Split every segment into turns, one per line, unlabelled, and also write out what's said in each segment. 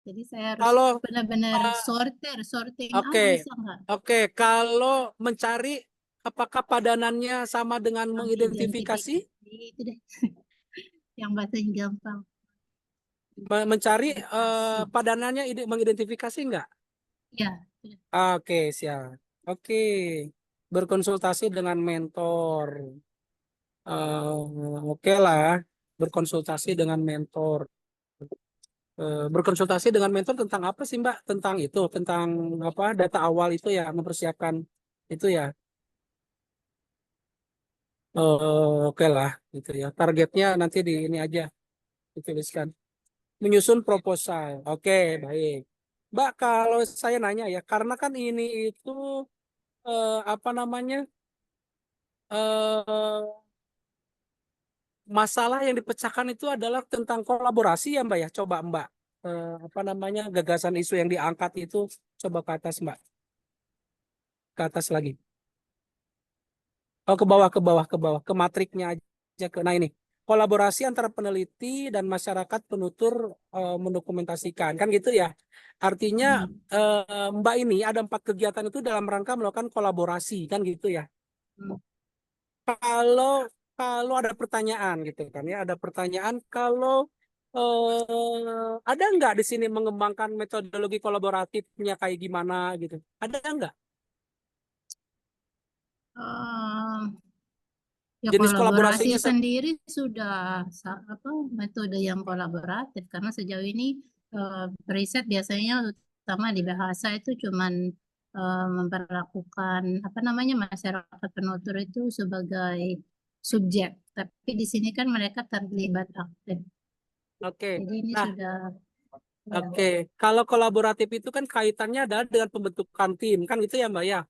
Jadi saya harus
Kalau
benar-benar
uh,
sorting out
oke,
bisa nggak?
oke. Kalau mencari, apakah padanannya sama dengan mengidentifikasi?
Mengidentifikasi itu deh yang bahasanya gampang.
Mencari
Identifikasi.
padanannya mengidentifikasi enggak?
Ya, sudah.
Oke, siap. Oke. Berkonsultasi dengan mentor. Oke lah. Berkonsultasi dengan mentor. Berkonsultasi dengan mentor tentang apa sih, Mbak? Tentang itu, tentang apa? Data awal itu ya, mempersiapkan itu ya. Oke lah, gitu ya. Targetnya nanti di ini aja dituliskan. Menyusun proposal. Oke, baik. Mbak, kalau saya nanya ya, karena kan ini itu apa namanya? eh Masalah yang dipecahkan itu adalah tentang kolaborasi ya, Mbak ya. Coba Mbak, apa namanya, gagasan isu yang diangkat itu coba ke atas, Mbak. Ke atas lagi. Oh, ke bawah, ke bawah, ke bawah, ke matriknya aja ke. Nah ini, kolaborasi antara peneliti dan masyarakat penutur mendokumentasikan kan gitu ya. Artinya
Hmm.
Mbak ini ada 4 kegiatan itu dalam rangka melakukan kolaborasi kan gitu ya.
Hmm.
Kalau kalau ada pertanyaan gitu kan ya, ada pertanyaan kalau ada nggak di sini mengembangkan metodologi kolaboratifnya kayak gimana gitu? Ada nggak?
Eh, Ya
Jenis
kolaborasi
kolaborasinya
sendiri sudah apa metode yang kolaboratif karena sejauh ini riset biasanya utama di bahasa itu cuman memperlakukan apa namanya masyarakat penutur itu sebagai subjek, tapi di sini kan mereka terlibat aktif.
oke.
Jadi ini
Nah,
sudah ya,
oke. Kalau kolaboratif itu kan kaitannya adalah dengan pembentukan tim kan gitu ya, Mbak ya?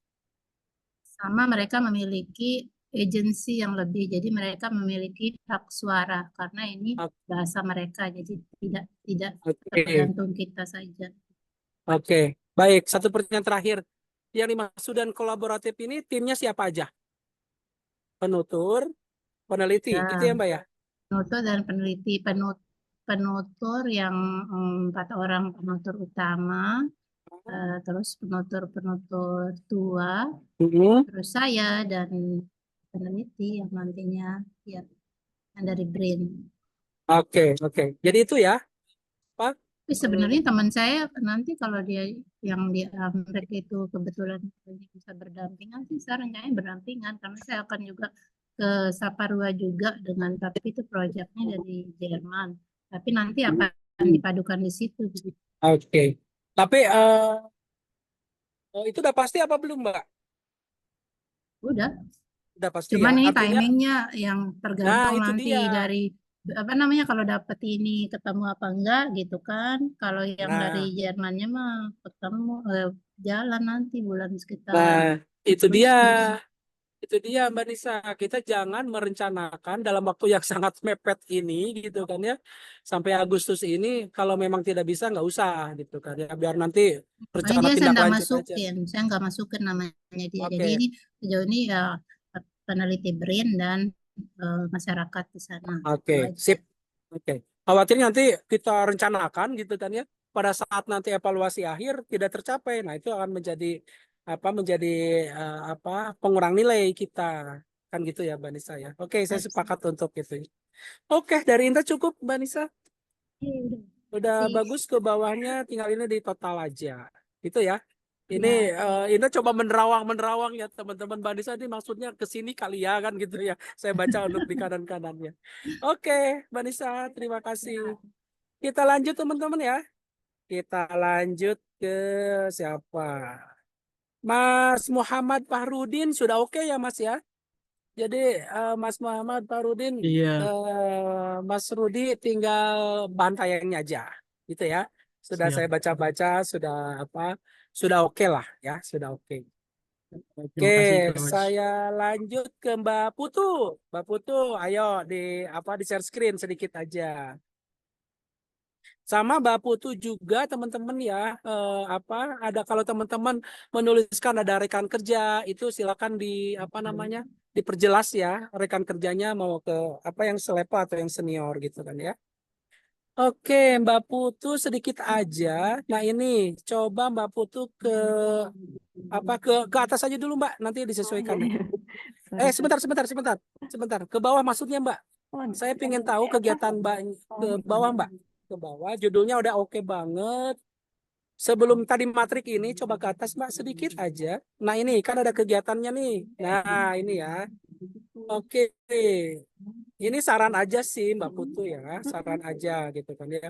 sama mereka memiliki agensi yang lebih, jadi mereka memiliki hak suara karena ini
O-
bahasa mereka, jadi tidak tidak
Oke.
tergantung kita saja.
Oke. Baik, satu pertanyaan terakhir. Yang dimaksud dan kolaboratif ini timnya siapa aja? Penutur, peneliti, gitu ya,
Ya,
Mbak ya?
penutur dan peneliti penutur yang 4 orang penutur utama, terus penutur-penutur tua,
Mhm.
terus saya dan peneliti yang nantinya ya yang dari BRIN.
Oke, oke. Jadi itu ya, Pak.
Tapi sebenarnya teman saya nanti kalau dia yang di Amerika itu kebetulan bisa berdampingan sih, saya rencananya berdampingan karena saya akan juga ke Saparua juga dengan tapi itu proyeknya dari Jerman. Tapi nanti akan dipadukan di situ.
Oke. Tapi itu udah pasti apa belum, Mbak?
Udah.
Udah pasti ya.
Cuman ini
Artinya,
timingnya yang
nah
tergantung
itu
nanti
dia.
dari apa namanya kalau dapet ini ketemu apa enggak gitu kan. Kalau yang dari
Nah,
Jermannya mah ketemu jalan nanti bulan sekitar
nah itu dia.
Agustus.
Itu dia, Mbak Nisa. Kita jangan merencanakan dalam waktu yang sangat mepet ini, gitu kan ya. Sampai Agustus ini, kalau memang tidak bisa, nggak usah, gitu kan ya. Biar nanti
Makanya
rencana
dia saya
tindak
enggak
lanjut aja.
masukin, saya enggak masukin namanya dia. Jadi
Oke,
ini sejauh ini ya peneliti BRIN dan masyarakat di sana.
oke,
Itu aja.
sip. Oke. Khawatir nanti kita rencanakan, gitu kan ya. Pada saat nanti evaluasi akhir tidak tercapai. Nah, itu akan menjadi menjadi apa pengurang nilai kita. Kan gitu ya, Mbak Nisa ya. Oke, saya sepakat untuk itu. Oke, dari Inta cukup, Mbak Nisa.
Iya, udah.
Udah
Kasih.
bagus ke bawahnya, tinggal ini di total aja. Itu ya. Ini
Ya,
Inta coba menerawang ya teman-teman. Mbak Nisa ini maksudnya ke sini kali ya kan gitu ya. Saya baca untuk di kanan-kanannya. Oke, Mbak Nisa, terima kasih.
ya.
Kita lanjut teman-teman ya. Kita lanjut ke siapa? Mas Muhammad Fahrudin sudah oke ya Mas ya? Jadi Mas Muhammad Farudin,
Iya,
Mas Rudi tinggal bahan tayangnya aja, gitu ya. Sudah
siap.
saya baca-baca, sudah apa, sudah oke lah ya, sudah oke. Oke,
Terima kasih, Coach.
saya lanjut ke Mbak Putu. Mbak Putu, ayo di share screen sedikit aja. Sama Mbak Putu juga teman-teman ya, ada kalau teman-teman menuliskan ada rekan kerja itu silakan diperjelas ya rekan kerjanya mau ke apa yang selevel atau yang senior gitu kan ya. Oke, Mbak Putu sedikit aja. Nah ini coba Mbak Putu ke atas aja dulu Mbak, nanti
Oh iya,
disesuaikan deh.
iya. Sorry, sorry.
Sebentar. Ke bawah maksudnya Mbak.
Oh,
Saya pengen tahu
apa?
kegiatan Mbak ke
Oh,
bawah Mbak. Ke bawah, judulnya udah oke banget. Sebelum tadi matrik ini, coba ke atas Mbak sedikit aja. Nah ini kan ada kegiatannya nih. Nah ini ya. Oke. Ini saran aja sih Mbak Putu ya, saran aja gitu kan ya.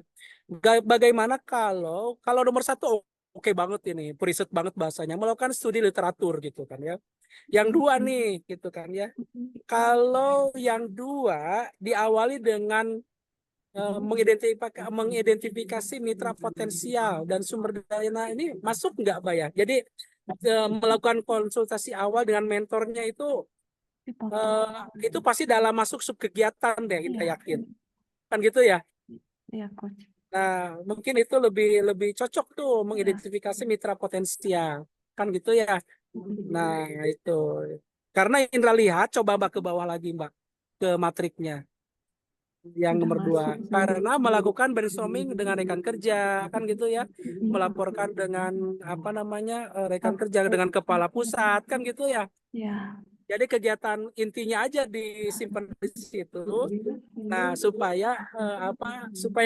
Bagaimana kalau nomor satu oke banget ini, periset banget bahasanya, melakukan studi literatur gitu kan ya. Yang dua nih gitu kan ya. Kalau yang dua diawali dengan mengidentifikasi mitra potensial dan sumber daya ini masuk nggak Mbak ya? Jadi melakukan konsultasi awal dengan mentornya itu pasti dalam masuk sub kegiatan deh, kita
iya,
yakin. Kan gitu ya.
iya, coach.
Nah, mungkin itu lebih lebih cocok tuh
Iya.
mengidentifikasi mitra potensial. Kan gitu ya. Nah, itu. Karena Indra lihat, coba Mbak ke bawah lagi, Mbak. Ke matriknya. Yang
Sudah
nomor dua.
masuk sih.
Karena melakukan brainstorming dengan rekan kerja. Kan gitu ya. Melaporkan dengan, apa namanya, rekan kerja, dengan kepala pusat. Kan gitu ya.
Ya.
Jadi kegiatan intinya aja disimpan di situ. Nah, supaya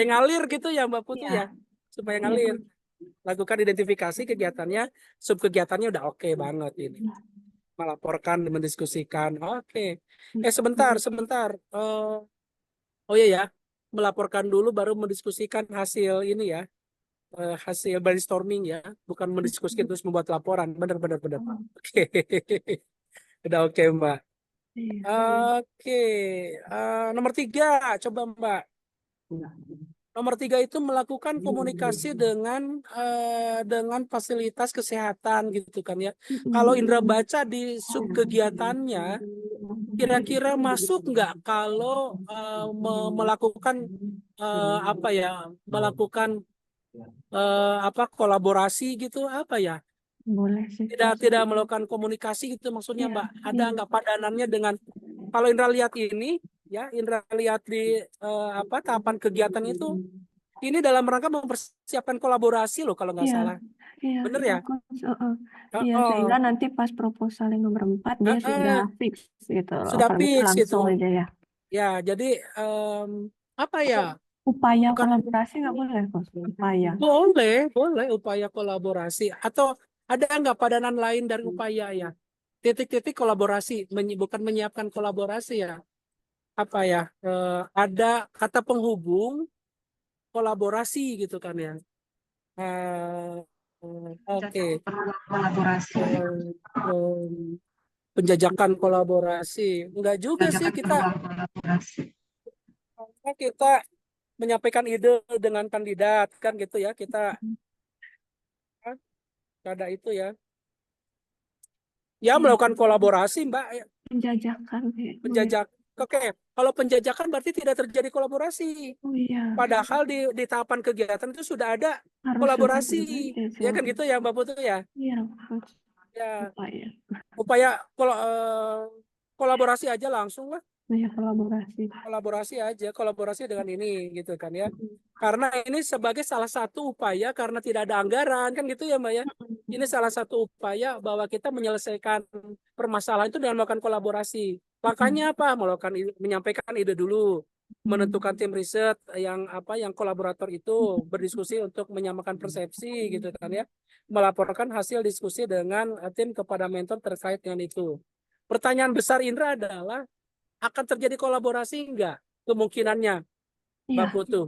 ngalir gitu ya Mbak Putu
Iya.
ya. Supaya
Iya.
ngalir. Lakukan identifikasi kegiatannya, sub kegiatannya udah oke banget ini. Melaporkan, mendiskusikan. Oke. Sebentar. Oh iya ya. Melaporkan dulu baru mendiskusikan hasil ini ya. Hasil brainstorming ya. Bukan mendiskusikan terus membuat laporan. Benar. Oke. Udah oke Mbak.
Iya.
Oke. Nomor 3, coba Mbak. Nomor 3 itu melakukan komunikasi dengan fasilitas kesehatan gitu kan ya. Kalau Indra baca di sub kegiatannya, kira-kira masuk nggak kalau melakukan apa ya, melakukan kolaborasi gitu apa ya?
Boleh sih,
Tidak
coach.
tidak melakukan komunikasi gitu maksudnya
Iya.
Mbak. Ada
Iya.
nggak padanannya dengan kalau Indra lihat ini ya, Indra lihat di tahapan kegiatan itu. Ini dalam rangka mempersiapkan kolaborasi loh kalau nggak
Iya.
salah.
Iya.
Bener
Iya,
ya?
coach.
Oh,
Iya, sehingga
oh,
nanti pas proposal yang nomor 4 dia sudah
eh,
fix gitu loh.
sudah
Kalau gitu
fix
langsung
gitu.
aja ya.
Ya, jadi apa ya?
Upaya
Bukan
kolaborasi nggak boleh, coach. Upaya.
boleh upaya kolaborasi atau ada nggak padanan lain dari upaya ya? Titik-titik kolaborasi, bukan menyiapkan kolaborasi ya. Apa ya? Ada kata penghubung kolaborasi gitu kan ya. Eh, oke.
Kolaborasi.
Eh, penjajakan kolaborasi. Enggak juga sih,
Jajakan peluang kolaborasi.
kita menyampaikan ide dengan kandidat kan gitu ya. Kita kan, ada itu ya. Ya
Iya,
melakukan kolaborasi Mbak.
penjajakan. Oh iya.
Penjajak. Oke, kalau penjajakan berarti tidak terjadi kolaborasi.
Oh iya,
Padahal di tahapan kegiatan itu sudah ada
harus sudah
kolaborasi.
terjadi
Ya
sih.
kan gitu ya Mbak Putu ya.
Iya, harus
Ya,
upaya.
upaya kolaborasi aja langsung lah.
Iya, kolaborasi.
Kolaborasi dengan ini gitu kan ya. Karena ini sebagai salah satu upaya karena tidak ada anggaran kan gitu ya Mbak ya. Ini salah satu upaya bahwa kita menyelesaikan permasalahan itu dengan melakukan kolaborasi. Makanya apa? Menyampaikan ide dulu, menentukan tim riset yang kolaborator itu berdiskusi untuk menyamakan persepsi gitu kan ya. Melaporkan hasil diskusi dengan tim kepada mentor terkait dengan itu. Pertanyaan besar Indra adalah akan terjadi kolaborasi enggak? Kemungkinannya, Mbak
Iya,
Putu.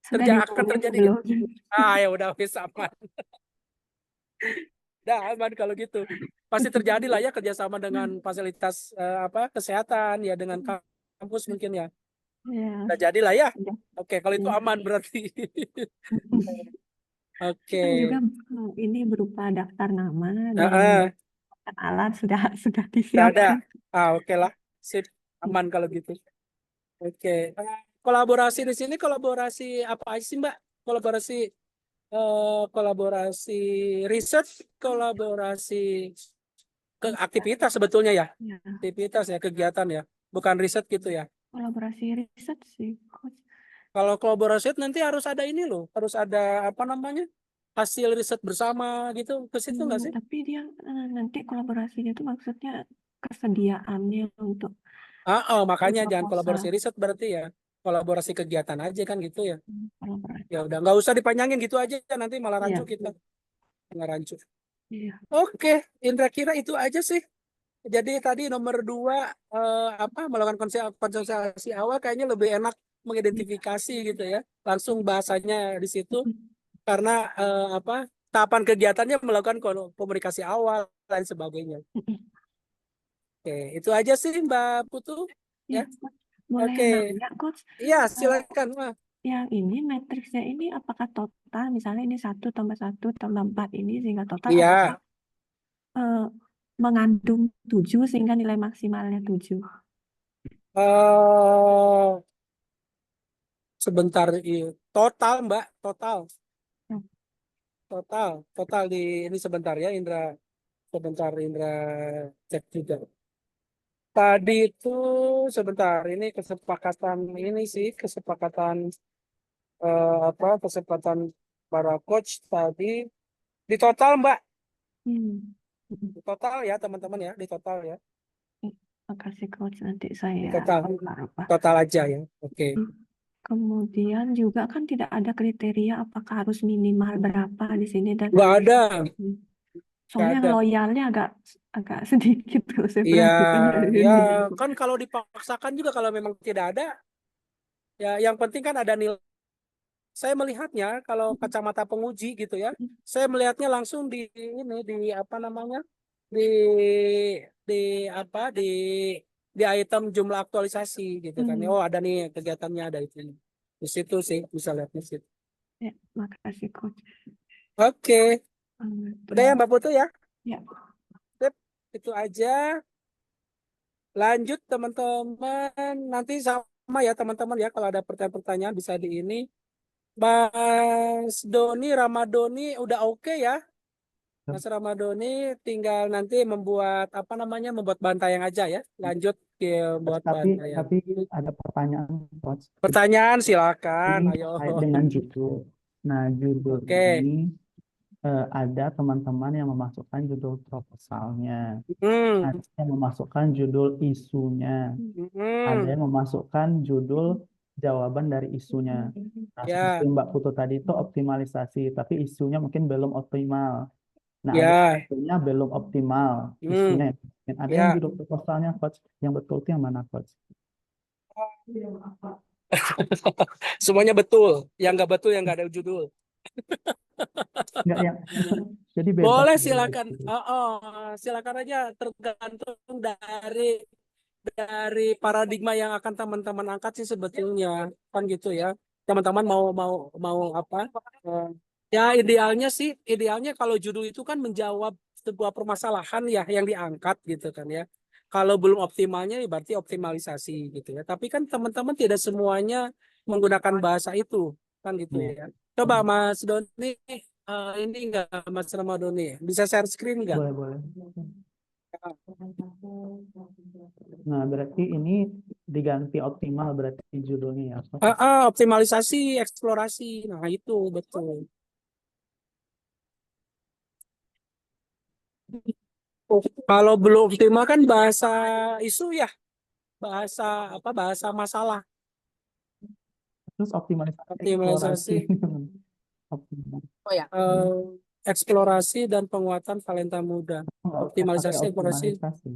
sudah
Akan
dihubungin
terjadi nggak?
sebelum.
Ya udah wis aman. Udah aman kalau gitu. Pasti terjadi lah ya kerjasama dengan fasilitas kesehatan ya dengan kampus mungkin ya.
Ya,
Udah jadi lah ya.
sudah.
Oke, kalau itu
Iya.
aman berarti. Oke.
Kan juga ini berupa daftar nama dan
Heeh,
alat sudah
udah ada.
disiapkan.
Oke lah. Sip. Aman kalau gitu. Oke. Kolaborasi di sini kolaborasi apa aja sih Mbak? Kolaborasi riset, kolaborasi ke aktivitas sebetulnya ya,
Ya,
aktivitas ya, kegiatan ya, bukan riset gitu ya.
kolaborasi riset sih, coach.
Kalau kolaborasi nanti harus ada ini loh, harus ada apa namanya hasil riset bersama gitu, ke situ nggak sih?
Tapi dia nanti kolaborasinya itu maksudnya kesediaannya untuk
Makanya jangan kolaborasi
proposal.
riset berarti ya, kolaborasi kegiatan aja kan gitu ya.
Kolaborasi.
Ya udah nggak usah dipanjangin gitu aja, nanti malah rancu
Iya,
kita, nggak rancu.
iya.
Oke, Indra kira itu aja sih. Jadi tadi nomor 2 apa melakukan konsultasi awal kayaknya lebih enak mengidentifikasi gitu ya, langsung bahasanya di situ karena apa tahapan kegiatannya melakukan komunikasi awal dan sebagainya. Oke, itu aja sih Mbak Putu
Ya,
ya.
Coach. Boleh
Oke,
nanya, Coach,
iya silakan. Wah,
yang ini matriksnya ini apakah total, misalnya ini 1 tambah 1 tambah 4 ini sehingga total, apakah
iya.
mengandung 7 sehingga nilai maksimalnya 7?
eh Sebentar, total Mbak, total,
Hmm.
total di ini sebentar ya Indra, sebentar Indra cek juga. Tadi itu sebentar, ini kesepakatan ini sih, kesepakatan apa kesepakatan para coach tadi di total Mbak,
Hmm.
di total ya teman-teman ya, di total ya,
Makasih, Coach. Nanti
di
saya
total,
apa.
total aja ya. Oke.
Kemudian juga kan tidak ada kriteria apakah harus minimal berapa di sini dan
Nggak ada, nggak
soalnya yang
ada.
loyalnya agak agak sedikit tuh saya
Iya,
perhatikan dari
ya
ini.
kan kalau dipaksakan juga kalau memang tidak ada, ya yang penting kan ada nilai. Saya melihatnya kalau kacamata penguji gitu ya, saya melihatnya langsung di ini di apa namanya di di apa di item jumlah aktualisasi gitu kan. Oh ada nih kegiatannya ada itu. Di situ sih bisa lihat di situ.
Ya, makasih, Coach.
Oke, udah ya
Terus,
Mbak Putu ya.
ya,
Sip, itu aja. Lanjut teman-teman. Nanti sama ya teman-teman ya kalau ada pertanyaan-pertanyaan bisa di ini. Mas Doni, Ramadoni udah oke ya. Mas Ramadoni tinggal nanti membuat apa namanya membuat bantayan aja ya. Lanjut ke buat bantayan.
Tapi ada pertanyaan, Coach.
Pertanyaan silakan,
Ini
ayo.
terkait dengan judul. Nah, judul
Oke.
ini ada teman-teman yang memasukkan judul proposalnya,
Hmm.
ada yang memasukkan judul isunya, ada
Hmm.
yang memasukkan judul jawaban dari isunya. Nah, seperti
Ya,
Mbak Putu tadi itu optimalisasi, tapi isunya mungkin belum optimal. Nah, ada
ya.
isunya belum optimal,
Hmm.
isunya. Dan ada yang
Ya.
judul proposalnya, Coach. Yang betul itu yang mana, Coach?
Semuanya betul. Yang nggak betul yang nggak ada judul.
Enggak yang, jadi bebas.
Boleh
Gitu.
silakan. Silakan aja tergantung dari paradigma yang akan teman-teman angkat sih sebetulnya kan gitu ya. Teman-teman mau mau mau apa? Eh, Ya idealnya kalau judul itu kan menjawab sebuah permasalahan ya yang diangkat gitu kan ya. Kalau belum optimalnya ya berarti optimalisasi gitu ya. Tapi kan teman-teman tidak semuanya menggunakan bahasa itu kan gitu
Iya.
ya. Coba Mas Doni ini enggak Mas Ramadoni bisa share screen enggak?
Boleh, boleh. Nah, berarti ini diganti optimal berarti judulnya ya, Coach?
Optimalisasi, eksplorasi. Nah, itu betul. Kalau belum optimal kan bahasa isu ya, bahasa apa? Bahasa masalah.
Terus optimalisasi eksplorasi.
Optimalisasi,
Optimal.
eksplorasi dan penguatan talenta muda.
Nggak usah pakai
Optimalisasi, eksplorasi.
optimalisasi.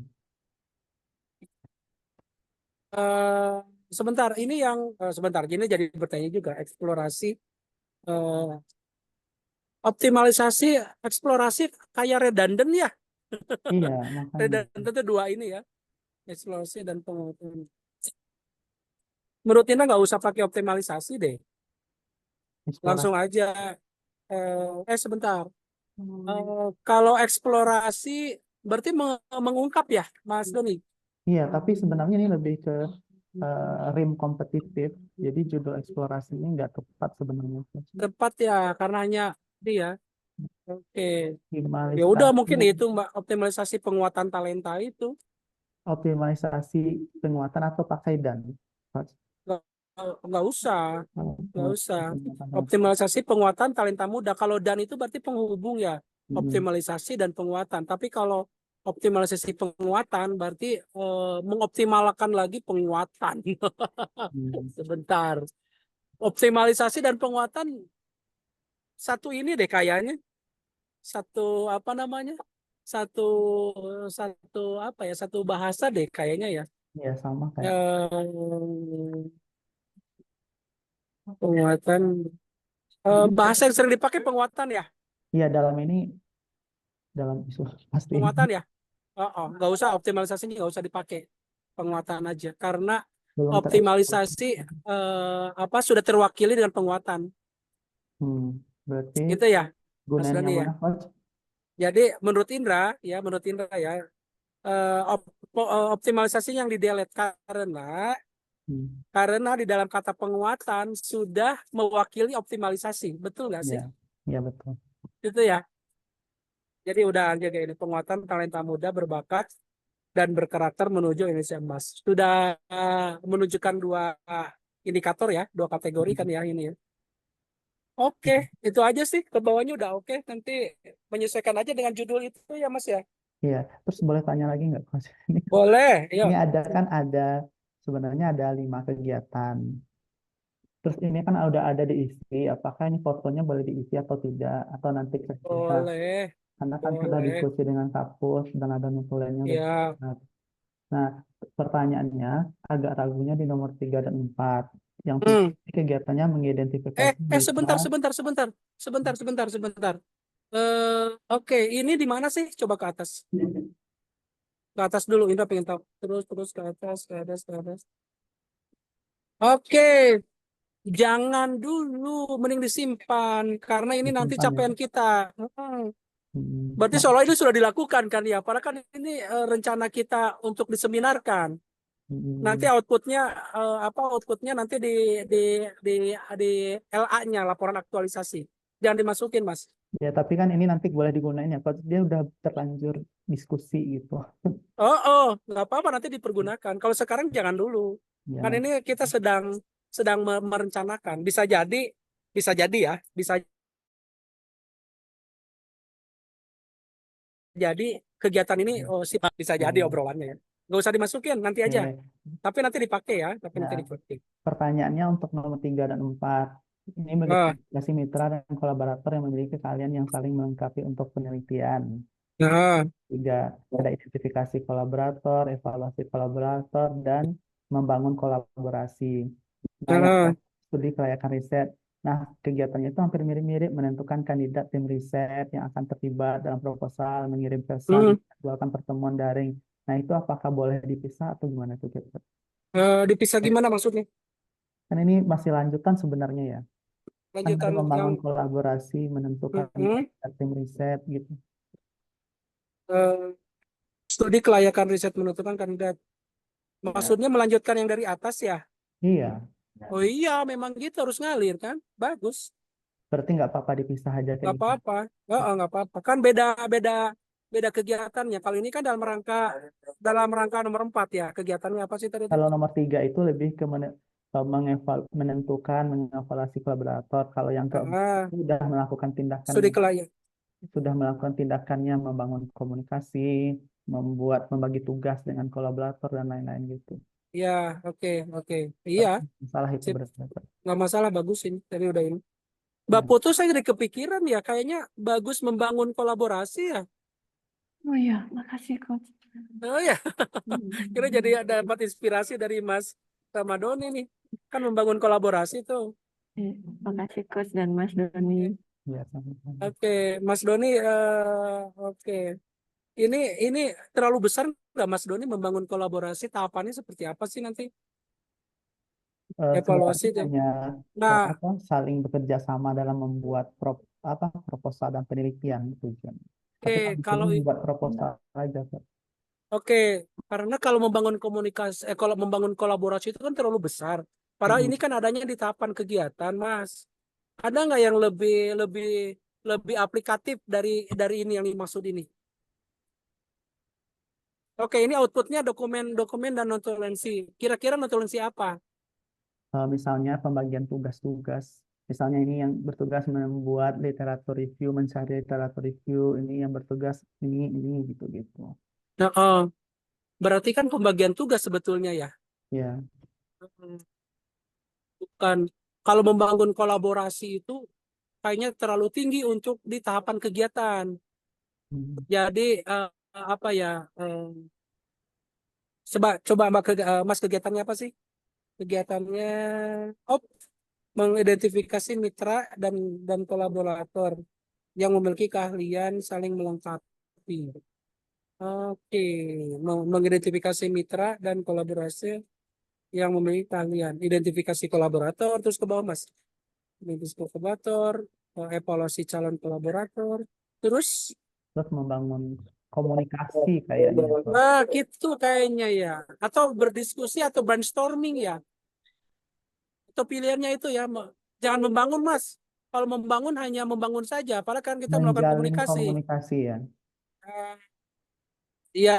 eh, Sebentar, ini yang sebentar. Gini jadi bertanya juga. Eksplorasi, eh, optimalisasi, eksplorasi kayak redundant ya.
Iya, makanya.
Redundant itu dua ini ya. Eksplorasi dan penguatan. Menurut Ina nggak usah pakai optimalisasi deh. Langsung
Eksplorasi.
aja. Sebentar. Kalau eksplorasi berarti mengungkap ya, Mas Doni?
Iya, tapi sebenarnya ini lebih ke rim kompetitif. Jadi judul eksplorasi ini nggak tepat sebenarnya, Coach.
Tepat ya, karena hanya dia. Oke. Ya udah
Optimalisasi,
mungkin itu Mbak, optimalisasi penguatan talenta itu.
optimalisasi penguatan atau pakai dan, Coach.
nggak usah,
Kalau
nggak
mau
usah.
penguatan.
Optimalisasi penguatan talenta muda. Kalau dan itu berarti penghubung ya.
Mm-mm.
Optimalisasi dan penguatan. Tapi kalau optimalisasi penguatan berarti mengoptimalkan lagi penguatan.
Hmm.
Sebentar. Optimalisasi dan penguatan satu ini deh kayaknya. Satu apa namanya? Satu satu apa ya? Satu bahasa deh kayaknya ya.
Ya sama kayak
Eh, penguatan bahasa yang sering dipakai penguatan ya.
iya dalam isu pasti
Penguatan ya. Nggak usah optimalisasi ini nggak usah dipakai. Penguatan aja. Karena
belum tereksplor.
optimalisasi apa sudah terwakili dengan penguatan.
Berarti
Gitu ya, Mas
gunanya
Dani ya.
mana, Coach?
Jadi menurut Indra ya, optimalisasi yang di delete
Hmm.
karena di dalam kata penguatan sudah mewakili optimalisasi. Betul nggak sih?
Ya, ya betul.
Itu ya. Jadi udah aja kayak ini penguatan talenta muda berbakat dan berkarakter menuju Indonesia Emas. Sudah menunjukkan dua indikator ya, dua kategori kan ya ini ya. Oke, itu aja sih ke bawahnya udah oke. Nanti menyesuaikan aja dengan judul itu ya Mas ya.
Iya, terus boleh tanya lagi nggak, Coach?
Boleh,
Ini
yuk.
ada sebenarnya ada 5 kegiatan. Terus ini kan udah ada diisi, apakah ini fotonya boleh diisi atau tidak, atau nanti kita,
Boleh,
karena kan sudah
boleh.
diskusi dengan kampus dan ada notulennya udah.
Ya.
Nah, pertanyaannya agak ragunya di nomor 3 dan 4. Yang
Hmm.
kegiatannya mengidentifikasi
Sebentar,
mitra.
sebentar, sebentar, sebentar, sebentar, sebentar. Oke, ini di mana sih? Coba ke atas. Ke atas dulu, Indra pengen tahu. Terus ke atas, ke atas, ke atas. Oke, jangan dulu, mending disimpan karena ini nanti
Disimpan ya.
capaian kita. Berarti
Nah,
soal ini sudah dilakukan kan ya? Padahal kan ini rencana kita untuk diseminarkan. Nanti outputnya outputnya nanti di di di LA-nya laporan aktualisasi. Jangan dimasukin Mas.
ya, tapi kan ini nanti boleh digunain ya. Kalau dia udah terlanjur diskusi gitu.
Nggak apa-apa nanti dipergunakan. Kalau sekarang jangan dulu. Kan
Ya,
ini kita sedang sedang merencanakan. Bisa jadi ya, bisa jadi kegiatan ini bisa jadi
oh,
obrolannya ya. Nggak usah dimasukin nanti aja.
oke.
Tapi nanti dipakai ya, tapi nanti
Nah,
dipakai.
pertanyaannya untuk nomor 3 dan 4. Ini
Nah,
mengidentifikasi mitra dan kolaborator yang memiliki keahlian yang saling melengkapi untuk penelitian.
nah,
3, ada identifikasi kolaborator, evaluasi kolaborator, dan membangun kolaborasi. Nah, yang
nah,
terakhir, studi kelayakan riset. Nah, kegiatannya itu hampir mirip-mirip, menentukan kandidat tim riset yang akan terlibat dalam proposal, mengirim pesan,
hmm,
menjadwalkan pertemuan daring. Nah, itu apakah boleh dipisah atau gimana tuh kira-kira?
dipisah gimana maksudnya?
Kan ini masih lanjutan sebenarnya ya. Kan dari
Lanjutan yang
membangun kolaborasi, menentukan
hmm,
kandidat tim riset gitu.
eh, studi kelayakan riset menentukan kandidat.
Ya.
Maksudnya melanjutkan yang dari atas ya?
Iya,
Oh iya, memang gitu harus ngalir kan? Bagus,
berarti nggak apa-apa dipisah aja kayak
nggak
gitu.
apa-apa. Nggak apa-apa. Kan beda beda beda kegiatannya. Kalau ini kan dalam rangka nomor 4 ya. Kegiatannya apa sih tadi?
Kalau nomor 3 itu lebih ke menentukan, mengevaluasi kolaborator. Kalau yang keempat
Ah,
itu sudah melakukan
studi
tindakannya,
kelayakan.
sudah melakukan tindakannya, membangun komunikasi, membagi tugas dengan kolaborator dan lain-lain gitu.
Ya, oke, oke. Iya,
Salah itu
sip.
berarti.
Nggak masalah, bagus ini. Tadi udah ini. Mbak
Ya.
Putu saya jadi kepikiran ya, kayaknya bagus membangun kolaborasi ya.
Oh iya, makasih Coach.
Oh ya, kira jadi dapat inspirasi dari Mas Ramadoni nih. Kan membangun kolaborasi tuh.
Makasih Coach dan Mas Doni.
Ya, sama-sama.
Oke, Mas Doni, oke. Ini terlalu besar nggak Mas Doni membangun kolaborasi? Tahapannya seperti apa sih nanti? Evaluasi
Sebenarnya
deh.
hanya
Nah,
saling bekerja sama dalam membuat proposal dan penelitian tujuan. Tapi kan di sini
kalau
membuat proposal aja, Pak.
oke, karena kalau membangun komunikasi, kalau membangun kolaborasi itu kan terlalu besar. Padahal
Mm-mm.
ini kan adanya di tahapan kegiatan, Mas. Ada nggak yang lebih lebih lebih aplikatif dari ini yang dimaksud ini? Oke, ini outputnya dokumen-dokumen dan notulensi. Kira-kira notulensi apa?
misalnya pembagian tugas-tugas. Misalnya ini yang bertugas membuat literatur review, mencari literatur review, ini yang bertugas ini gitu-gitu.
Nah, berarti kan pembagian tugas sebetulnya ya.
Ya,
Bukan, kalau membangun kolaborasi itu kayaknya terlalu tinggi untuk di tahapan kegiatan.
hmm,
Jadi apa ya? Coba Mbak Mas kegiatannya apa sih? Kegiatannya oh mengidentifikasi mitra dan kolaborator yang memiliki keahlian saling melengkapi. Oke, mengidentifikasi mitra dan kolaborasi yang memiliki keahlian. Identifikasi kolaborator terus ke bawah Mas. Identifikasi kolaborator, evaluasi calon kolaborator, terus
terus membangun komunikasi kayaknya.
nah gitu kayaknya ya. Atau berdiskusi atau brainstorming ya. Atau pilihannya itu ya, jangan membangun Mas. Kalau membangun hanya membangun saja, padahal kan kita melakukan
Menjalin
komunikasi.
komunikasi ya.
Eh, Ya,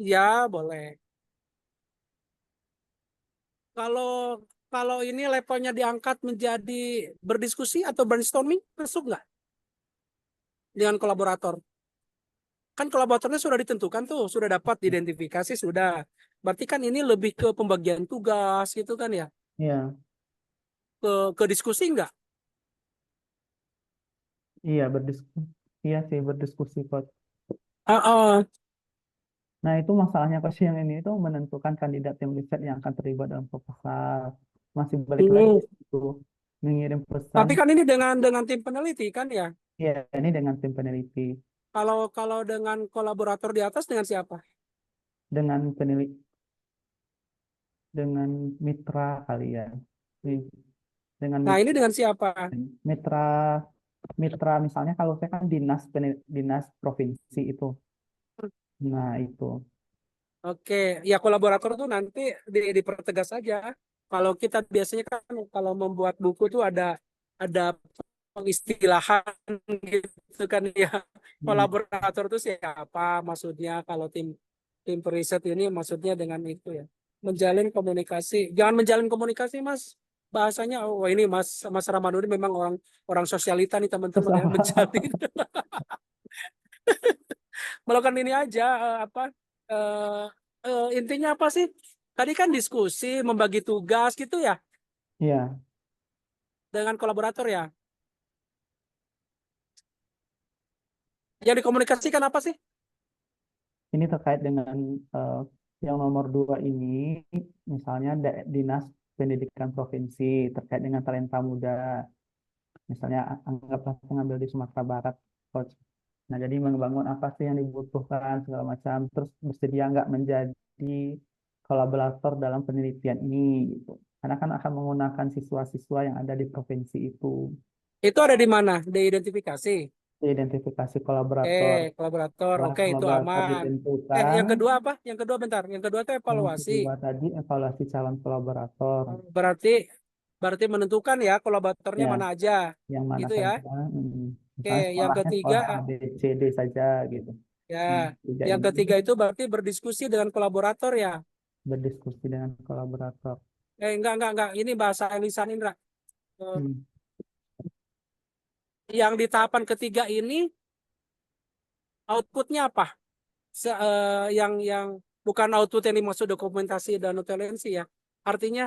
ya boleh. Kalau kalau ini levelnya diangkat menjadi berdiskusi atau brainstorming, masuk nggak dengan kolaborator? Kan kolaboratornya sudah ditentukan tuh, sudah dapat identifikasi, sudah. Berarti kan ini lebih ke pembagian tugas gitu kan ya?
Iya,
Ke diskusi nggak?
iya berdiskusi. Iya sih berdiskusi kok.
Ah, ah.
Nah, itu masalahnya pas yang ini itu menentukan kandidat tim riset yang akan terlibat dalam proposal. Masih balik lagi
Hmm.
ke situ, mengirim pesan.
Tapi kan ini dengan tim peneliti kan ya?
Ya, ini dengan tim peneliti,
Kalau dengan kolaborator di atas dengan siapa?
dengan peneliti, dengan mitra kali ya. Dengan
Nah, ini dengan siapa?
mitra, mitra misalnya kalau saya kan dinas provinsi itu. Nah, itu.
Oke, ya kolaborator tuh nanti dipertegas saja. Kalau kita biasanya kan kalau membuat buku tuh ada pengistilahan gitu kan ya.
Hmm.
Kolaborator itu siapa? Maksudnya kalau tim tim periset ini maksudnya dengan itu ya. Menjalin komunikasi. Jangan menjalin komunikasi, Mas. Bahasanya oh ini Mas Ramadhani memang orang orang sosialita nih
Terus
teman-teman ya
apa?
menjalin melakukan ini aja apa eh, intinya apa sih? Tadi kan diskusi, membagi tugas gitu ya
Iya,
dengan kolaborator ya. Yang dikomunikasikan apa sih?
ini terkait dengan eh, yang nomor 2 ini, misalnya Dinas Pendidikan Provinsi terkait dengan talenta muda. Misalnya anggaplah mengambil di Sumatera Barat, coach. Nah, jadi membangun apa sih yang dibutuhkan segala macam, terus bersedia nggak menjadi kolaborator dalam penelitian ini gitu. Karena kan akan menggunakan siswa-siswa yang ada di provinsi itu.
Itu ada di mana? Diidentifikasi.
Identifikasi kolaborator.
Kolaborator.
Setelah
Oke, itu
kolaborator
aman.
ditentukan,
Yang kedua apa? Yang kedua bentar. Yang kedua itu
yang
evaluasi.
kedua tadi evaluasi calon kolaborator.
Berarti berarti menentukan ya kolaboratornya
Ya,
mana aja.
yang mana
Gitu ya.
saja.
Oke,
Misalnya
yang
sekolahnya
ketiga
sekolah A, B, C, D saja gitu.
ya.
Yang ketiga
Yang
ini
ketiga itu berarti berdiskusi dengan kolaborator ya.
berdiskusi dengan kolaborator.
Enggak. Ini bahasa lisan Indra. Eh,
Hmm.
Yang di tahapan ketiga ini outputnya apa? Yang bukan output yang dimaksud dokumentasi dan notulensi ya. Artinya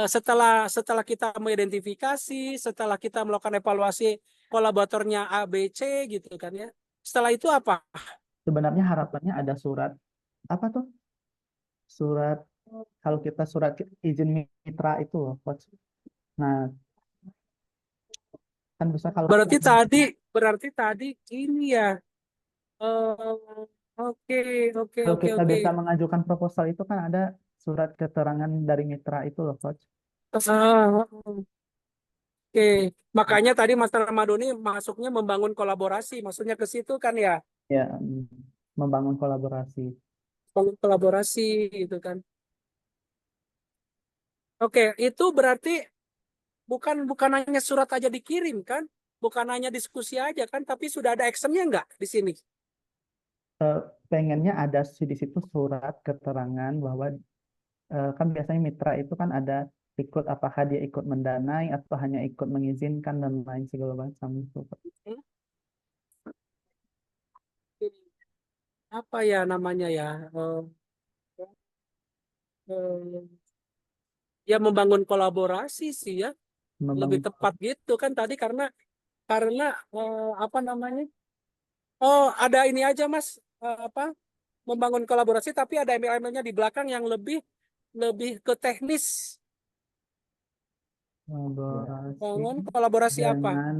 setelah setelah kita mengidentifikasi, setelah kita melakukan evaluasi kolaboratornya A, B, C gitu kan ya. Setelah itu apa?
Sebenarnya harapannya ada surat apa tuh? Surat kalau kita surat izin mitra itu loh, coach. Nah, kan bisa kalau kita
Berarti tadi ini ya. eh, Oke, oke,
kalau
oke,
kita
oke.
bisa mengajukan proposal itu kan ada surat keterangan dari mitra itu loh, coach.
Oke, makanya tadi Mas Ramadhani masuknya membangun kolaborasi, maksudnya ke situ kan ya,
Ya, membangun kolaborasi.
membangun kolaborasi gitu kan. Oke, itu berarti bukan bukan hanya surat aja dikirim kan, bukan hanya diskusi aja kan, tapi sudah ada actionnya nggak di sini?
Pengennya ada di situ surat keterangan bahwa kan biasanya mitra itu kan ada ikut, apakah dia ikut mendanai atau hanya ikut mengizinkan dan lain segala macam itu, Pak.
Apa ya namanya ya? Eh, ya membangun kolaborasi sih ya. Lebih
Membangun
tepat gitu kan tadi karena apa namanya? Oh, ada ini aja Mas, apa? Membangun kolaborasi tapi ada email-emailnya di belakang yang lebih lebih ke teknis.
kolaborasi
Bangun kolaborasi apa?
dengan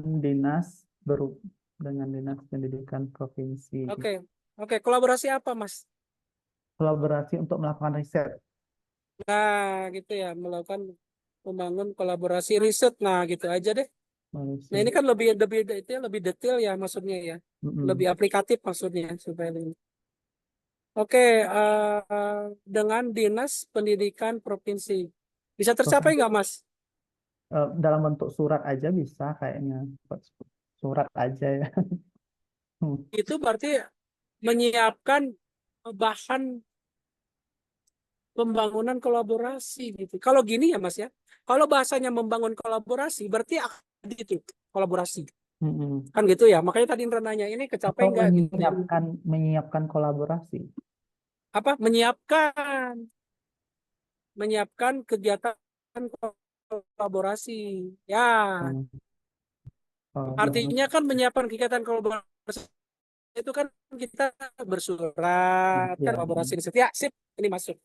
dinas pendidikan provinsi.
Oke. Oke, kolaborasi apa Mas?
Kolaborasi untuk melakukan riset.
Nah, gitu ya, membangun kolaborasi riset. Nah, gitu aja deh. Nah, ini kan lebih detail ya maksudnya ya. Lebih aplikatif maksudnya supaya ini. Oke, dengan Dinas Pendidikan Provinsi. Bisa tercapai nggak, Mas?
Dalam bentuk surat aja bisa kayaknya. Surat aja ya.
Itu berarti menyiapkan bahan pembangunan kolaborasi gitu. Kalau gini ya, Mas ya. Kalau bahasanya membangun kolaborasi, berarti itu kolaborasi. Kan gitu ya. Makanya tadi Indra nanya, ini kecapai
Atau
nggak gitu.
menyiapkan kolaborasi.
Apa? Menyiapkan kegiatan kolaborasi. Ya, artinya kan menyiapkan kegiatan kolaborasi itu kan kita bersurat, kan
Ya.
kolaborasi di setiap sip, ini masuk.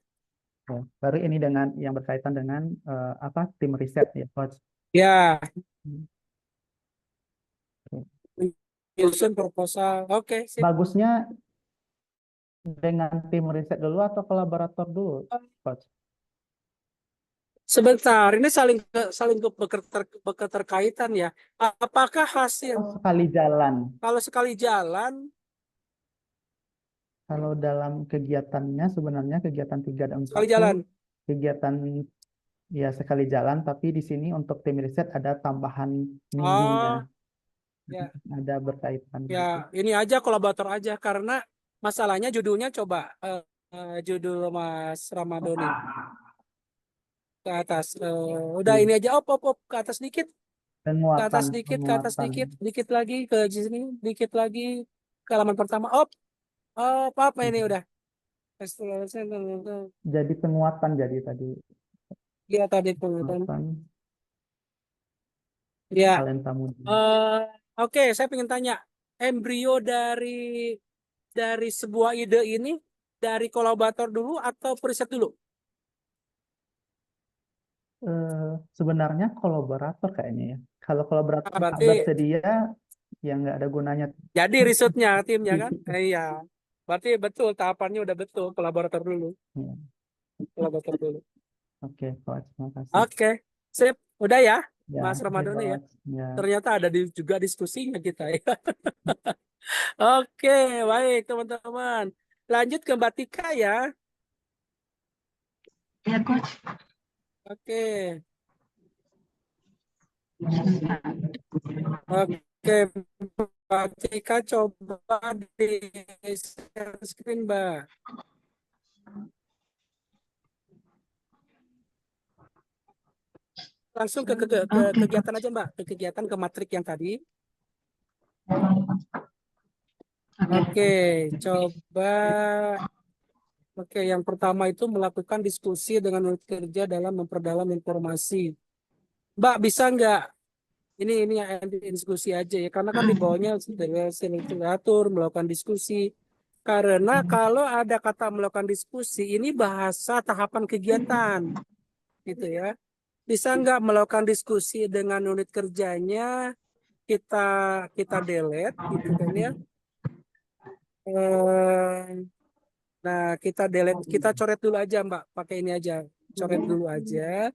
Ya. Baru ini dengan yang berkaitan dengan apa tim riset ya, Coach.
Ya,
Oke.
menyusun proposal. Oke, sip.
Bagusnya dengan tim riset dulu atau kolaborator dulu, Coach?
Sebentar, ini saling keterkaitan ya. Apakah hasil
Sekali jalan.
kalau sekali jalan,
Kalau dalam kegiatannya sebenarnya kegiatan 3 dan 4
sekali jalan.
kegiatan ya sekali jalan, tapi di sini untuk tim riset ada tambahan minggunya,
Oh, ya,
ada berkaitan gitu.
ya, ini aja kolaborator aja karena masalahnya judulnya coba judul Mas Ramadhani ke atas. Udah ini aja op ke atas dikit, ke atas dikit, ke atas dikit, dikit lagi ke sini, dikit lagi ke halaman pertama. Apa ini udah.
Jadi penguatan jadi tadi
Lihat tadi penguatan. Ya.
talenta muda.
Oke, saya ingin tanya, embrio dari sebuah ide ini dari kolaborator dulu atau periset dulu?
Sebenarnya kolaborator kayaknya ya. Kalau kolaborator nggak
Berarti
bersedia, ya nggak ada gunanya.
jadi risetnya timnya kan? Iya. Berarti betul tahapannya udah betul kolaborator dulu.
Ya.
Kolaborator dulu.
Oke, Coach, terima kasih.
Oke, sip. Udah ya,
Ya,
Mas
oke,
Ramadhani ya.
Coach. Ya.
Ternyata ada juga diskusinya kita ya. Oke, baik teman-teman. Lanjut ke Mbak Tika ya.
Ya, Coach.
Oke. Oke, Mbak Tika coba di share screen, Mbak. Langsung ke kegiatan aja, Mbak. Ke kegiatan, ke matrik yang tadi. Oke, coba. Oke, yang pertama itu melakukan diskusi dengan unit kerja dalam memperdalam informasi. Mbak, bisa nggak? Ini yang diskusi aja ya, karena kan di bawahnya literatur, melakukan diskusi. Karena kalau ada kata melakukan diskusi, ini bahasa tahapan kegiatan, gitu ya. Bisa nggak melakukan diskusi dengan unit kerjanya, kita delete, gitu kan ya. Nah, kita delete, kita coret dulu aja, Mbak. Pakai ini aja, coret dulu aja.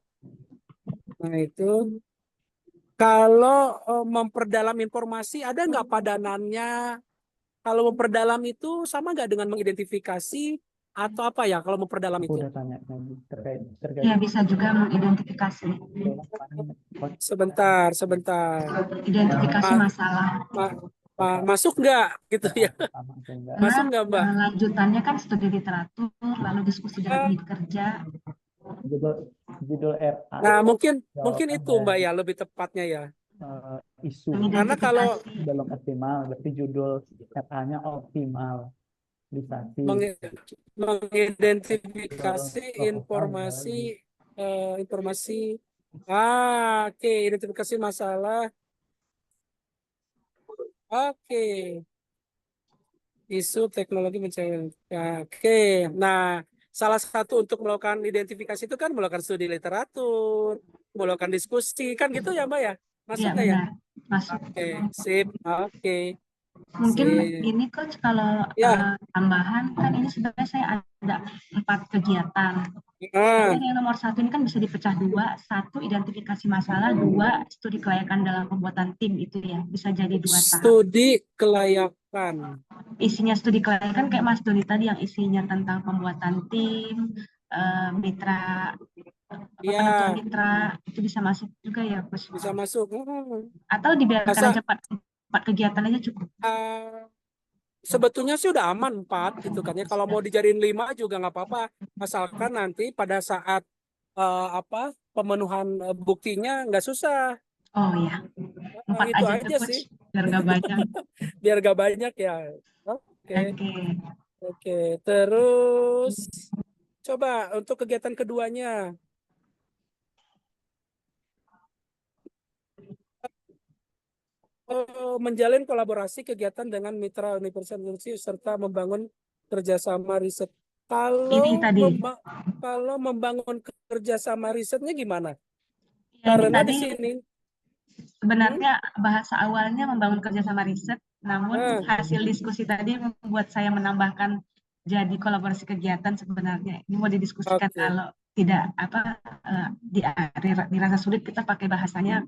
Nah, itu. Kalau memperdalam informasi, ada nggak padanannya? Kalau memperdalam itu sama nggak dengan mengidentifikasi atau apa ya? Kalau memperdalam
Aku
itu?
udah tanya tadi terkait
Ya, bisa juga mengidentifikasi.
Sebentar.
Identifikasi masalah.
Masuk nggak gitu ya? Masuk nggak, Mbak?
Lanjutannya kan studi literatur, lalu diskusi dengan unit kerja.
judul RA
Nah, mungkin
jawaban
itu Mbak
dari
ya lebih tepatnya ya.
isu
Karena kalau
Mengidentifikasi.
belum optimal, berarti judul RA-nya optimal. Lisasi
meng- mengidentifikasi
proposal
informasi
dari
informasi oke, identifikasi masalah. Oke, isu teknologi mencari. Oke, nah salah satu untuk melakukan identifikasi itu kan melakukan studi literatur, melakukan diskusi, kan gitu ya Mbak ya? Masuk
Iya,
nggak ya?
benar. Masuk.
Oke, sip. Oke,
Mungkin
sip.
ini Coach kalau
Ya,
tambahan kan ini sebenarnya saya ada 4 kegiatan.
ah,
Kemudian yang nomor 1 ini kan bisa dipecah dua, 1 identifikasi masalah, 2 studi kelayakan dalam pembuatan tim itu ya, bisa jadi 2 tahap.
studi kelayakan.
Isinya studi kelayakan kayak Mas Doni tadi yang isinya tentang pembuatan tim, mitra, penentuan
Ya,
mitra, itu bisa masuk juga ya Coach.
bisa masuk.
Atau dibiarkan
Masa
aja 4 kegiatan aja cukup.
sebetulnya sih udah aman 4 gitu kan ya. Kalau mau dijadiin 5 juga nggak apa-apa. Asalkan nanti pada saat pemenuhan buktinya nggak susah.
Oh ya, 4
Itu
aja ya
aja sih.
Coach, biar nggak banyak.
Biar nggak banyak ya. Oke,
Oke.
oke. Terus coba untuk kegiatan keduanya. Menjalin kolaborasi kegiatan dengan mitra universitas serta membangun kerjasama riset.
Ini tadi,
Kalau membangun kerjasama risetnya gimana?
ya ini
Karena di
tadi
sini,
sebenarnya bahasa awalnya membangun kerjasama riset, namun
ah,
hasil diskusi tadi membuat saya menambahkan jadi kolaborasi kegiatan sebenarnya. Ini mau didiskusikan
oke,
kalau tidak dirasa sulit kita pakai bahasanya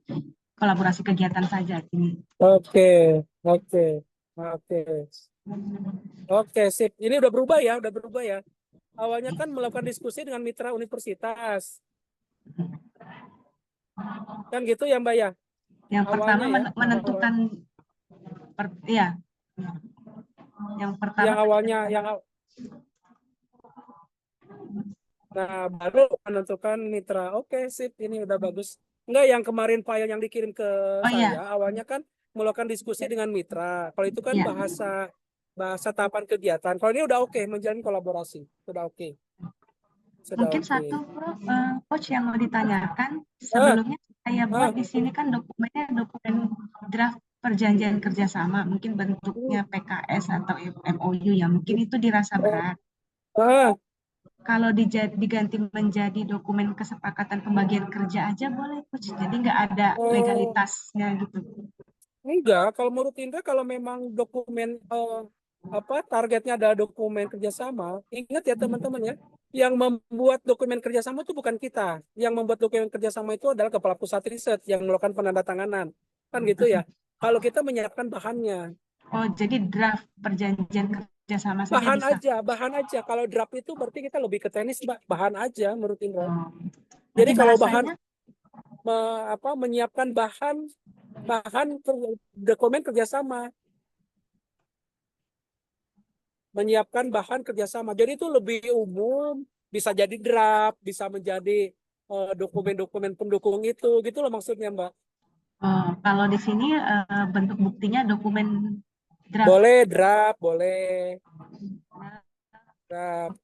kolaborasi kegiatan saja ini.
oke, oke, oke, oke, sip. Ini udah berubah ya, udah berubah ya. Awalnya kan melakukan diskusi dengan mitra universitas, kan gitu ya Mbak ya?
Yang pertama
Awalnya ya,
menentukan ya, yang pertama
yang awalnya, nah baru menentukan mitra. Oke, sip. Ini udah bagus. Enggak yang kemarin file yang dikirim ke
oh ya,
saya, awalnya kan melakukan diskusi dengan mitra. Kalau itu kan
ya.
bahasa tahapan kegiatan. Kalau ini udah oke, menjalin kolaborasi. Sudah oke. Sudah
Mungkin
oke.
satu Coach yang mau ditanyakan,
Ah,
sebelumnya saya buat
ah,
di sini kan dokumennya dokumen draft perjanjian kerjasama, mungkin bentuknya PKS atau MOU ya, mungkin itu dirasa berat.
ah.
Kalau diganti menjadi dokumen kesepakatan pembagian kerja aja boleh Coach, jadi nggak ada
Oh,
legalitasnya gitu.
enggak. Kalau menurut Indra, kalau memang dokumen targetnya adalah dokumen kerjasama, ingat ya teman-teman ya, yang membuat dokumen kerjasama itu bukan kita. Yang membuat dokumen kerjasama itu adalah kepala pusat riset yang melakukan penandatanganan, kan gitu ya. Kalau kita menyiapkan bahannya,
Oh, jadi draft perjanjian kerjasama saja bisa.
bahan aja. Kalau draft itu berarti kita lebih ke teknis, Mbak. Bahan aja menurut Indra.
Oh,
Jadi
nanti
kalau bahan
bahasanya
menyiapkan bahan dokumen kerjasama, menyiapkan bahan kerjasama. Jadi itu lebih umum, bisa jadi draft, bisa menjadi dokumen-dokumen pendukung itu, gitu loh maksudnya Mbak.
oh, kalau di sini bentuk buktinya dokumen draft.
Boleh draft, boleh draft.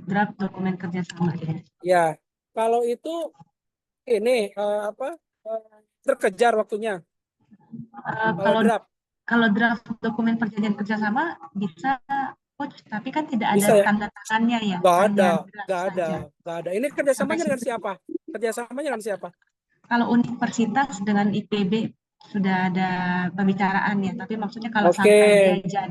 Draft dokumen kerjasama ya.
Ya, kalau itu ini terkejar waktunya. Kalau
Kalau
draft
kalau draft dokumen perjanjian kerjasama bisa Coach, tapi kan tidak ada
bisa ya?
tanda tangannya ya,
Nggak ada,
hanya draft
nggak ada,
saja.
nggak ada. Ini
Sampai
kerjasamanya dengan
situ.
siapa? Kerjasamanya dengan siapa?
Kalau universitas dengan IPB sudah ada pembicaraan ya, tapi maksudnya kalau
Oke.
sampai dia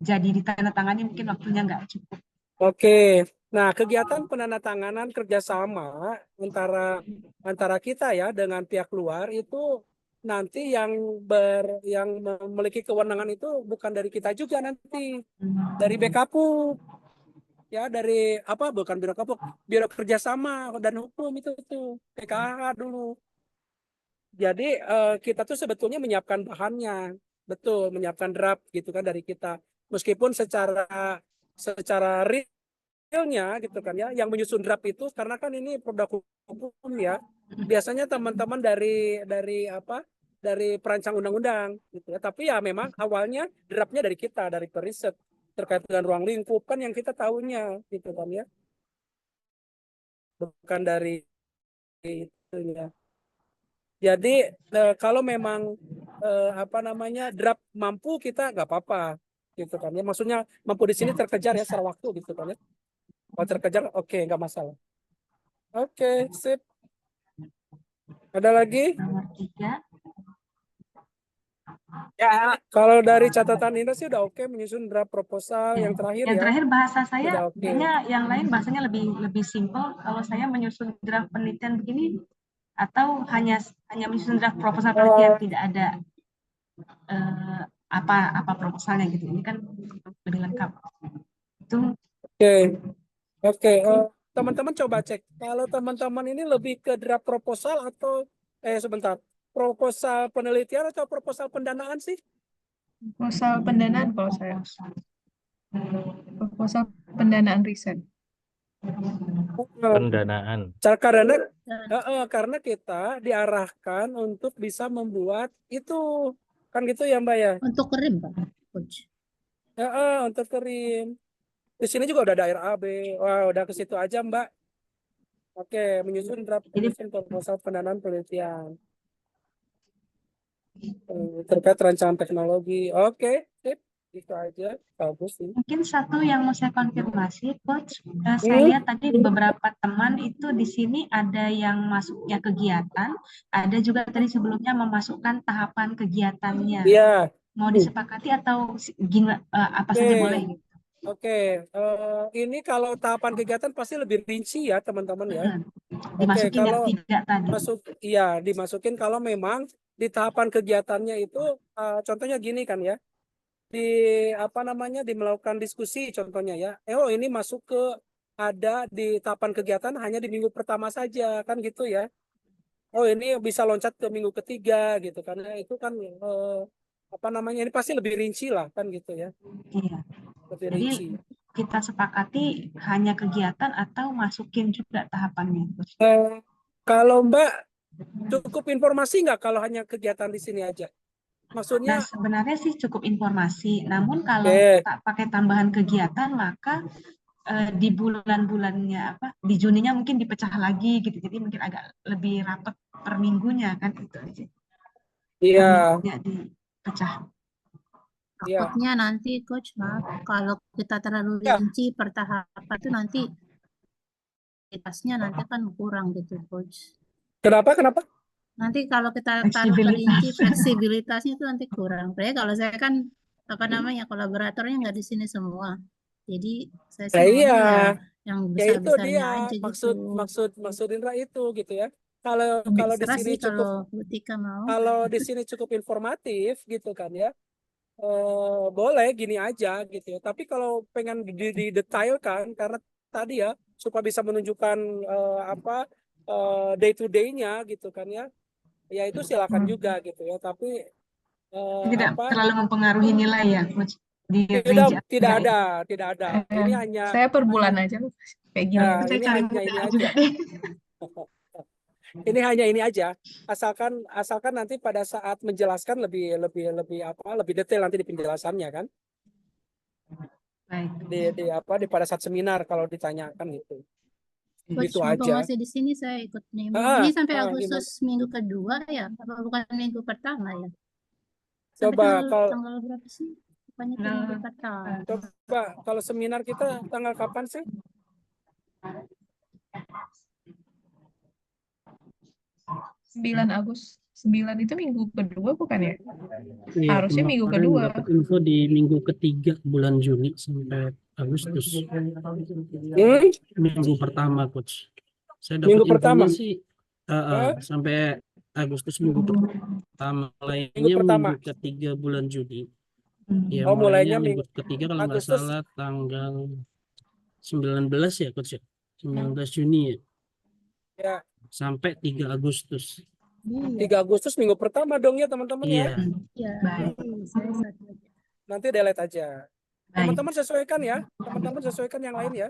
jadi ditandatangani mungkin waktunya nggak cukup.
Oke, nah kegiatan penandatanganan kerjasama antara kita ya dengan pihak luar itu nanti yang memiliki kewenangan itu bukan dari kita juga nanti dari BKPU ya dari bukan Biro Kapuk, Biro Kerjasama dan Hukum itu PKH dulu. Jadi kita tuh sebetulnya menyiapkan bahannya, betul menyiapkan draft gitu kan dari kita meskipun secara detailnya gitu kan ya, yang menyusun draft itu karena kan ini produk hukum ya. Biasanya teman-teman dari perancang undang-undang gitu ya. Tapi ya memang awalnya draftnya dari kita, dari periset terkait dengan ruang lingkup kan yang kita tahunya gitu kan ya. Bukan dari itu ya. Jadi kalau memang draft mampu kita nggak apa-apa gitu kan ya. Maksudnya mampu di sini terkejar ya secara waktu gitu kan ya. Kalau terkejar oke, nggak masalah. Oke, sip. Ada lagi?
Nomor 3.
Ya, kalau dari catatan Indra sih udah oke menyusun draft proposal
Ya.
yang terakhir
Yang
ya.
terakhir bahasa
Udah
saya
oke.
kayaknya yang lain bahasanya lebih simpel. Kalau saya menyusun draft penelitian begini atau hanya menyusun draft proposal penelitian, tidak ada apa proposalnya gitu. Ini kan lebih lengkap. Itu
Oke. Teman-teman coba cek. Kalau teman-teman ini lebih ke draft proposal atau sebentar. Proposal penelitian atau proposal pendanaan sih?
Proposal pendanaan kalau saya. Proposal pendanaan riset.
Pendanaan.
Karena kita diarahkan untuk bisa membuat itu kan gitu ya Mbak ya.
Untuk krim, Pak. Coach.
Untuk kirim. Di sini juga udah ada RAB. Wah, udah ke situ aja Mbak. Oke, menyusun draft proposal pendanaan penelitian terkait rancangan teknologi. Oke, sip. Itu aja. Bagus sih.
mungkin satu yang mau saya konfirmasi, Coach. Saya lihat tadi di beberapa teman itu di sini ada yang masuknya kegiatan, ada juga tadi sebelumnya memasukkan tahapan kegiatannya.
Iya.
Mau disepakati atau apa saja boleh?
Oke, ini kalau tahapan kegiatan pasti lebih rinci ya teman-teman ya.
Dimasukin yang
kalau
3 tadi.
Dimasukin kalau memang di tahapan kegiatannya itu contohnya gini kan ya. Di melakukan diskusi contohnya ya. Ini masuk ke ada di tahapan kegiatan hanya di minggu pertama saja kan gitu ya. Ini bisa loncat ke minggu ketiga gitu karena itu kan ini pasti lebih rinci lah kan gitu ya.
Iya.
Lebih
Jadi
rinci.
kita sepakati hanya kegiatan atau masukin juga tahapannya.
Kalau Mbak cukup informasi nggak kalau hanya kegiatan di sini aja? Maksudnya
Nah, sebenarnya sih cukup informasi. Namun kalau tak pakai tambahan kegiatan, maka di bulan-bulannya di Juninya mungkin dipecah lagi gitu. Jadi mungkin agak lebih rapat per minggunya kan itu aja.
Iya.
Dipecah.
Takutnya nanti Coach, maaf, kalau kita terlalu rinci per tahapan itu nanti kualitasnya nanti kan kurang gitu Coach.
Kenapa?
Nanti kalau kita taruh perinci fleksibilitasnya itu nanti kurang. Kayak kalau saya kan kolaboratornya nggak di sini semua. Jadi saya sih yang besar-besarnya aja gitu.
Maksud Indra itu gitu ya. Kalau di sini cukup kalau di sini cukup informatif gitu kan ya. Boleh gini aja gitu ya. Tapi kalau pengen didetailkan karena tadi ya supaya bisa menunjukkan day to day-nya gitu kan ya. Ya itu silakan juga gitu ya. Tapi
tidak terlalu mempengaruhi nilai ya, Coach.
Tidak ada. Ini hanya
saya per bulan aja kayak gini.
Ini hanya ini aja. Ini hanya ini aja. Asalkan nanti pada saat menjelaskan lebih detail nanti di penjelasannya kan.
Baik.
Di pada saat seminar kalau ditanyakan gitu.
Coach,
gitu aja.
Masih di sini saya ikut nih. Ini sampai Agustus minggu kedua ya, apa bukan minggu pertama ya?
Coba
tanggal berapa sih? Minggu pertama.
Coba kalau seminar kita tanggal kapan sih?
9 Agustus. 9 itu minggu kedua bukan ya? Harusnya minggu kedua.
Dapat info di minggu ketiga bulan Juni sampai Agustus. Minggu pertama, Coach. Saya dapat informasi sampai Agustus minggu pertama, lainnya minggu ketiga bulan Juni. Ya, mulainya minggu ketiga kalau nggak salah tanggal 19 ya, Coach ya? 19 Juni ya.
Ya.
Sampai 3 Agustus.
3 Agustus minggu pertama dong ya teman-teman ya.
Iya.
Nanti delete aja. Teman-teman sesuaikan ya. Teman-teman sesuaikan yang lain ya.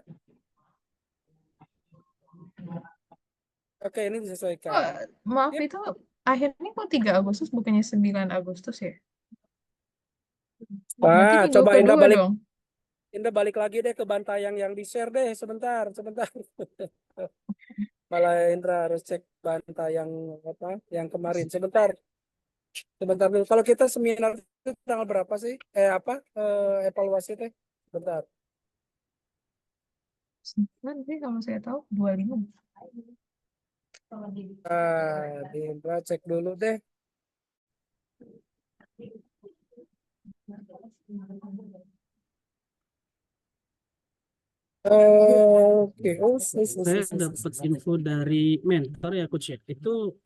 Oke, ini
Oh,
disesuaikan.
maaf
Yep.
itu akhirnya kok 3 Agustus bukannya 9 Agustus ya? Berarti
Wah,
minggu
coba Indra
kedua
balik.
dong.
Indra balik lagi deh ke Bantayang yang di-share deh, sebentar. Malah Indra harus cek Bantayang apa yang kemarin. Sebentar dulu. Kalau kita seminar itu tanggal berapa sih? Evaluasi teh? Bentar.
9 sih kalau saya tahu 25.
Di Indra cek dulu deh. Oke.
Saya dapat info dari mentor ya coach ya. Itu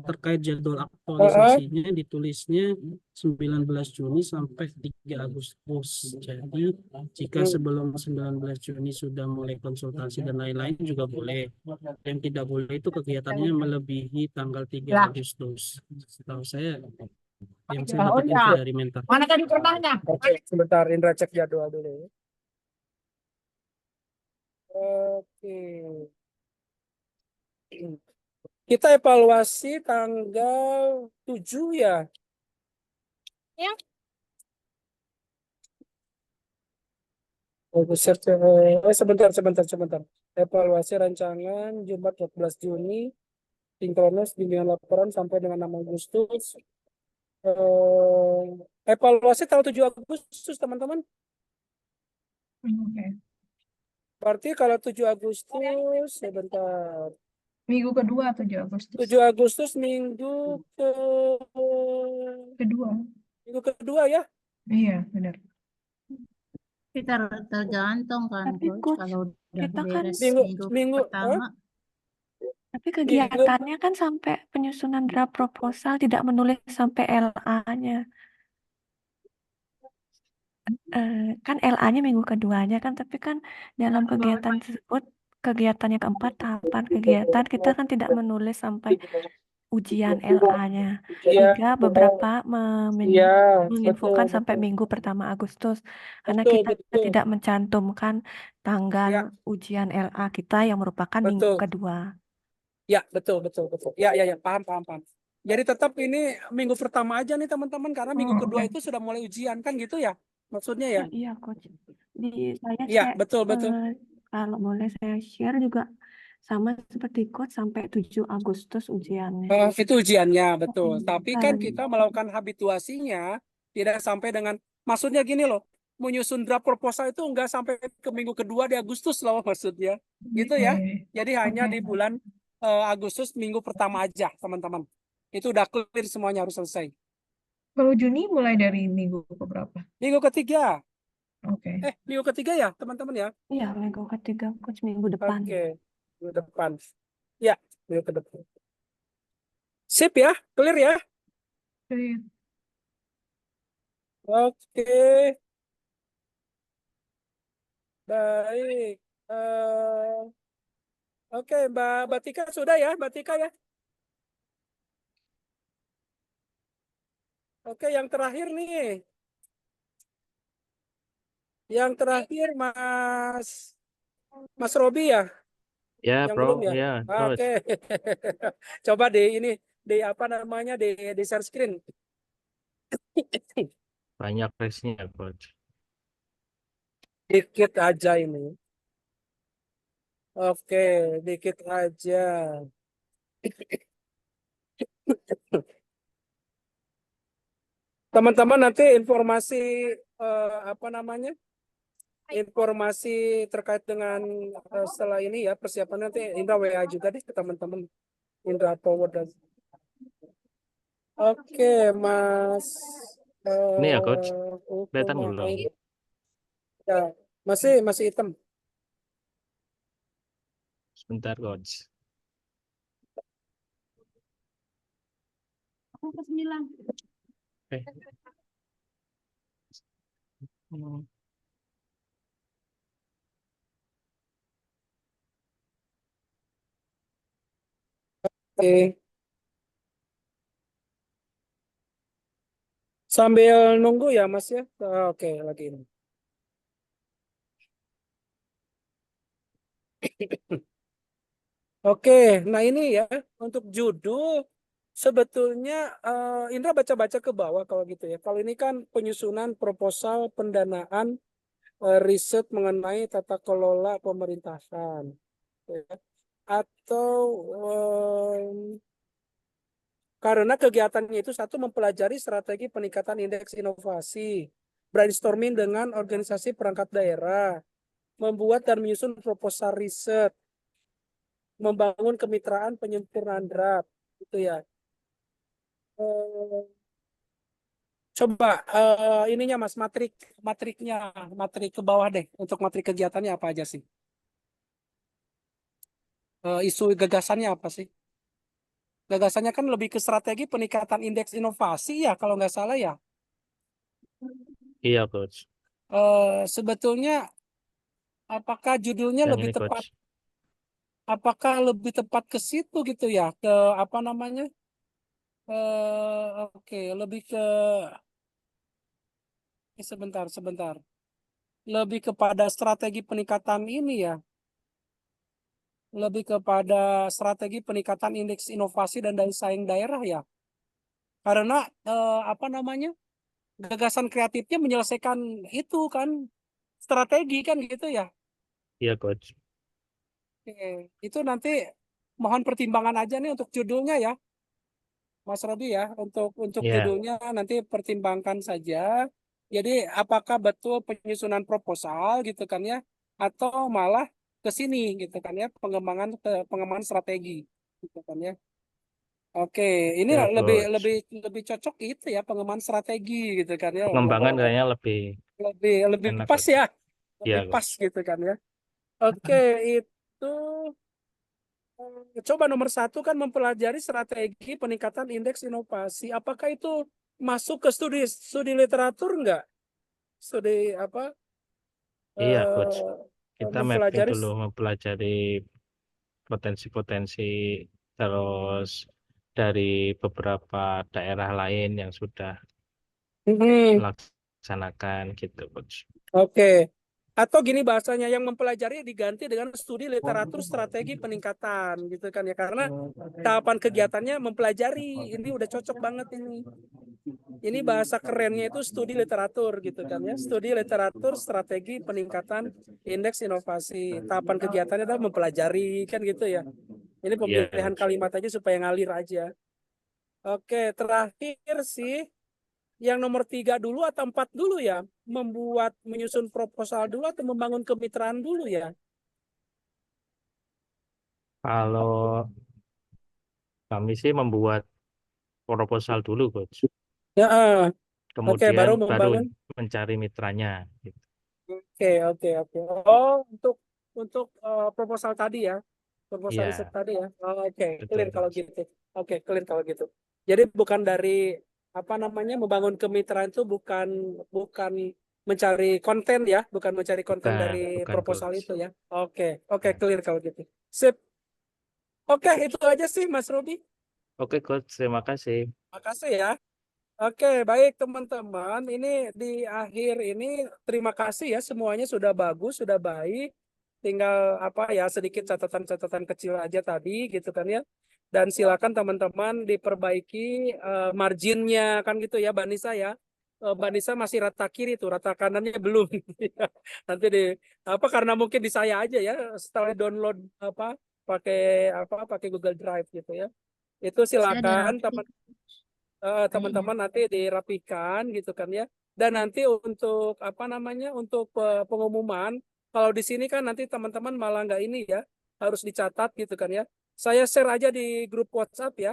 terkait jadwal aktualisasinya ditulisnya 19 Juni sampai 3 Agustus. Jadi jika sebelum 19 Juni sudah mulai konsultasi dan lain-lain juga boleh. Yang tidak boleh itu kegiatannya melebihi tanggal 3 Agustus. Setahu saya yang saya dapat info dari mentor.
Mana tadi pernahnya? Oke, sebentar Indra cek jadwal dulu ya. Oke. Kita evaluasi tanggal 7 ya.
Ya.
Sebentar. Evaluasi rancangan Jumat 14 Juni, sinkronus bimbingan laporan sampai dengan 6 Agustus. Evaluasi tanggal 7 Agustus, teman-teman.
Oke.
Berarti kalau 7 Agustus, sebentar.
Minggu kedua 7 Agustus.
7 Agustus minggu
Kedua.
minggu kedua ya.
Iya, benar.
Kita tergantung kan
Tapi
coach
coach,
kalau udah
kita kan
beres
Minggu
minggu pertama
tapi kegiatannya kan sampai penyusunan draft proposal, tidak menulis sampai LA-nya. Kan LA-nya minggu keduanya kan, tapi kan dalam kegiatan tersebut, kegiatan yang keempat, tahapan kegiatan, kita kan tidak menulis sampai ujian LA-nya.
Iya.
Hingga beberapa
Iya,
menginfokan
betul,
sampai
betul.
minggu pertama Agustus. Karena
Betul,
kita
betul.
tidak mencantumkan tanggal
Ya.
ujian LA kita yang merupakan minggu
Betul.
kedua.
Ya, betul. Ya, paham. Jadi tetap ini minggu pertama aja nih teman-teman, karena minggu kedua
Oke.
itu sudah mulai ujian kan gitu ya, maksudnya ya.
Iya, coach. Saya
Iya, betul.
kalau boleh saya share juga sama seperti coach sampai 7 Agustus ujiannya.
Itu ujiannya, betul. Tapi kan
Dan
kita melakukan habituasinya tidak sampai dengan, maksudnya gini loh, menyusun draft proposal itu enggak sampai ke minggu kedua di Agustus loh maksudnya, gitu ya. Jadi hanya
Oke.
di bulan Agustus minggu pertama aja, teman-teman. Itu udah clear semuanya, harus selesai.
Kalau Juni mulai dari minggu keberapa?
Minggu ketiga.
Oke.
Minggu ketiga ya, teman-teman ya.
iya, minggu ketiga coach minggu depan.
Oke, minggu depan. Ya, minggu ke depan. Sip ya, clear ya.
Oke.
Oke, baik. Oke, Mbak Tika sudah ya, Mbak Tika ya. Oke, yang terakhir nih. Yang terakhir Mas Robi ya,
Ya,
yang
Bro.
belum ya.
Ya, terus.
Oke. Coba di apa namanya di share screen.
Banyak race-nya, Coach.
Dikit aja ini. Oke, dikit aja. Teman-teman nanti informasi apa namanya? Informasi terkait dengan setelah ini ya, persiapan nanti Indra WA juga deh ke teman-teman. Indra forward dan. Oke, Mas.
Ini ya, Coach. Kelihatan
Hukum
belum?
ya, masih hitam.
Sebentar, Coach.
aku ke 9.
Oke. Hmm.
Oke. Sambil nunggu ya, Mas ya. Oke, lagi ini. Oke, nah ini ya untuk judul sebetulnya Indra baca-baca ke bawah kalau gitu ya. Kalau ini kan penyusunan proposal pendanaan riset mengenai tata kelola pemerintahan, ya. Atau karena kegiatannya itu satu mempelajari strategi peningkatan indeks inovasi, brainstorming dengan organisasi perangkat daerah, membuat dan menyusun proposal riset, membangun kemitraan penyempurnaan draft, gitu ya. Coba ininya Mas, matrik ke bawah deh. Untuk matrik kegiatannya apa aja sih? Isu gagasannya apa sih? Gagasannya kan lebih ke strategi peningkatan indeks inovasi ya, kalau nggak salah ya.
Iya, Coach.
Sebetulnya apakah judulnya
Yang
lebih
ini,
tepat?
Coach.
Apakah lebih tepat ke situ gitu ya? Ke apa namanya? Oke, lebih ke sebentar. Lebih kepada strategi peningkatan ini ya. Lebih kepada strategi peningkatan indeks inovasi dan daya saing daerah ya. Karena apa namanya? Gagasan kreatifnya menyelesaikan itu kan strategi kan gitu ya.
Iya, Coach.
Oke, itu nanti mohon pertimbangan aja nih untuk judulnya ya, Mas Robi ya. Untuk
Iya.
judulnya nanti pertimbangkan saja. Jadi apakah betul penyusunan proposal gitu kan ya, atau malah ke sini gitu kan ya, pengembangan strategi gitu kan ya. Oke, ini
Ya,
lebih
Coach.
lebih lebih cocok itu ya, pengembangan strategi gitu kan ya.
Pengembangan kayaknya lebih
Lebih
enak,
pas
Coach.
ya,
Iya,
lebih pas
Coach.
gitu kan ya. Oke, itu coba nomor 1 kan mempelajari strategi peningkatan indeks inovasi. Apakah itu masuk ke studi literatur enggak? Studi apa?
Iya, Coach. Kita mapping
Mempelajari.
dulu, mempelajari potensi-potensi, terus dari beberapa daerah lain yang sudah melaksanakan gitu, Coach.
Oke. Atau gini bahasanya, yang mempelajari diganti dengan studi literatur strategi peningkatan gitu kan ya, karena tahapan kegiatannya mempelajari. Ini udah cocok banget ini. Ini bahasa kerennya itu studi literatur gitu kan ya. Studi literatur strategi peningkatan indeks inovasi. Tahapan kegiatannya adalah mempelajari kan gitu ya. Ini
Iya,
pemilihan
Coach.
kalimat aja supaya ngalir aja. Oke, terakhir sih yang nomor 3 dulu atau 4 dulu ya? Menyusun proposal dulu atau membangun kemitraan dulu ya?
Kalau kami sih membuat proposal dulu, Coach.
Ya, oke, baru
Kemudian baru
membangun.
mencari mitranya. Gitu.
Oke. Oh, untuk proposal tadi ya, proposal riset
Iya,
tadi ya. Oke,
betul,
clear kalau
Coach.
gitu. Oke, clear kalau gitu. Jadi bukan dari apa namanya, membangun kemitraan itu bukan bukan mencari konten ya, bukan mencari konten dari
Bukan,
proposal
Coach.
itu ya. Oke,
Nah.
clear kalau gitu. Sip. Oke, itu aja sih Mas Robi.
Oke, Coach. Terima kasih.
Makasih ya. Oke, baik teman-teman. Ini di akhir ini terima kasih ya, semuanya sudah bagus, sudah baik. Tinggal apa ya, sedikit catatan-catatan kecil aja tadi gitu kan ya. Dan silakan teman-teman diperbaiki marginnya kan gitu ya, Mbak Nisa ya. Mbak Nisa masih rata kiri tuh, rata kanannya belum. Nanti apa karena mungkin di saya aja ya, setelah download pakai Google Drive gitu ya. Itu
Saya ada
silakan
rapi.
teman-teman nanti dirapikan gitu kan ya. Dan nanti untuk apa namanya, untuk pengumuman, kalau di sini kan nanti teman-teman malah nggak ini ya, harus dicatat gitu kan ya. Saya share aja di grup WhatsApp ya.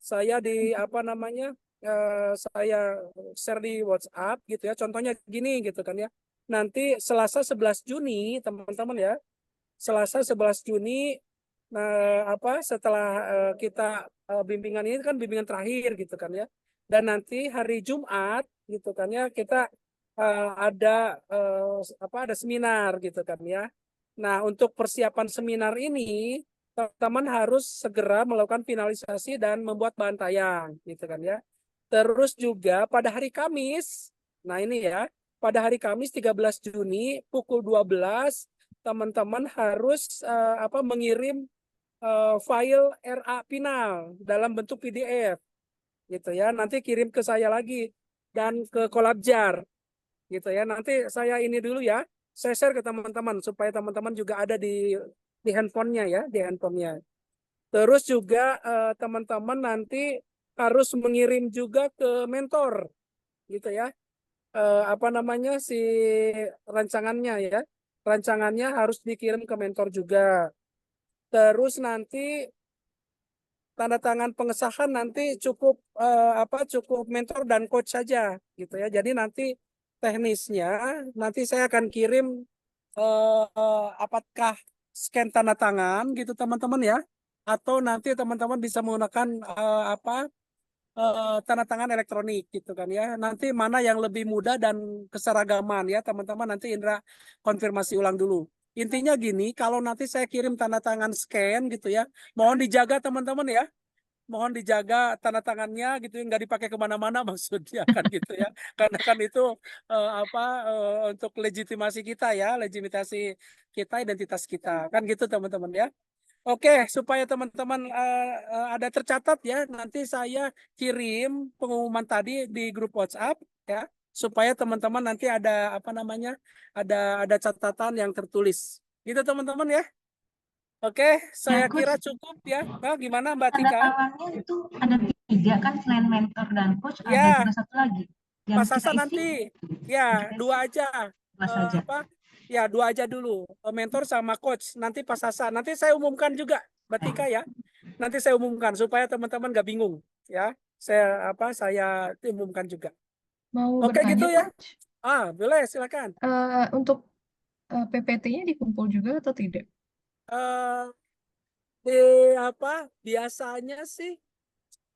Saya di apa namanya, saya share di WhatsApp gitu ya. Contohnya gini gitu kan ya. Nanti Selasa 11 Juni teman-teman ya. Selasa 11 Juni, setelah kita bimbingan ini kan bimbingan terakhir gitu kan ya. Dan nanti hari Jumat gitu kan ya, kita ada seminar gitu kan ya. Nah, untuk persiapan seminar ini teman-teman harus segera melakukan finalisasi dan membuat bahan tayang gitu kan ya. Terus juga pada hari Kamis, nah ini ya, pada hari Kamis 13 Juni pukul 12 teman-teman harus mengirim file RA final dalam bentuk PDF gitu ya. Nanti kirim ke saya lagi dan ke Kolabjar gitu ya. Nanti saya ini dulu ya. Saya share ke teman-teman supaya teman-teman juga ada di handphonenya ya, di handphonenya. Terus juga teman-teman nanti harus mengirim juga ke mentor gitu ya. Apa namanya si rancangannya ya. Rancangannya harus dikirim ke mentor juga. Terus nanti tanda tangan pengesahan nanti cukup cukup mentor dan coach saja gitu ya. Jadi nanti teknisnya nanti saya akan kirim apakah scan tanda tangan gitu teman-teman ya, atau nanti teman-teman bisa menggunakan tanda tangan elektronik gitu kan ya. Nanti mana yang lebih mudah dan keseragaman ya teman-teman, nanti Indra konfirmasi ulang dulu. Intinya gini, kalau nanti saya kirim tanda tangan scan gitu ya, mohon dijaga teman-teman ya. Mohon dijaga tanda tangannya gitu ya, nggak dipakai kemana-mana maksudnya kan gitu ya. Karena kan itu untuk legitimasi kita ya, legitimasi kita, identitas kita. Kan gitu teman-teman ya. Oke, supaya teman-teman ada tercatat ya, nanti saya kirim pengumuman tadi di grup WhatsApp ya, supaya teman-teman nanti ada ada catatan yang tertulis. Gitu teman-teman ya. Oke, saya kira cukup ya. Nah, gimana Mbak
Tanda
Tika?
tangannya itu ada 3 kan, selain mentor dan coach ada
Ya,
juga satu lagi yang
Pak
kita
Sasa
isi.
nanti ya 2 aja.
Dua saja.
Ya 2 aja dulu, mentor sama coach. Nanti Pak Sasa, nanti saya umumkan juga Mbak Tika ya. Nanti saya umumkan supaya teman-teman nggak bingung ya. Saya umumkan juga.
Mau
Oke gitu
bertanya,
ya.
Coach?
Boleh silakan.
Untuk PPT-nya dikumpul juga atau tidak?
Biasanya sih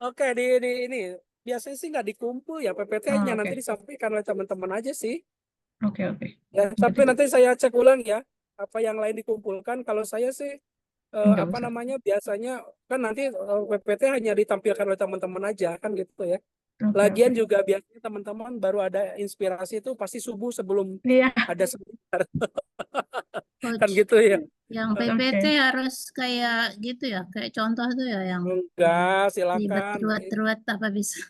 di ini biasanya sih nggak dikumpul ya, PPT-nya nanti
Oke.
disampaikan oleh teman-teman aja sih.
Oke.
Ya, tapi nanti saya cek ulang ya apa yang lain dikumpulkan. Kalau saya sih
Enggak usah.
biasanya kan nanti PPT hanya ditampilkan oleh teman-teman aja kan gitu ya.
Oke.
Lagian juga biasanya teman-teman baru ada inspirasi itu pasti subuh sebelum
Iya.
ada seminar. Kan
Coach,
gitu ya.
yang PPT harus kayak gitu ya, kayak contoh tuh ya yang
Enggak, silakan.
ruwet apa bisa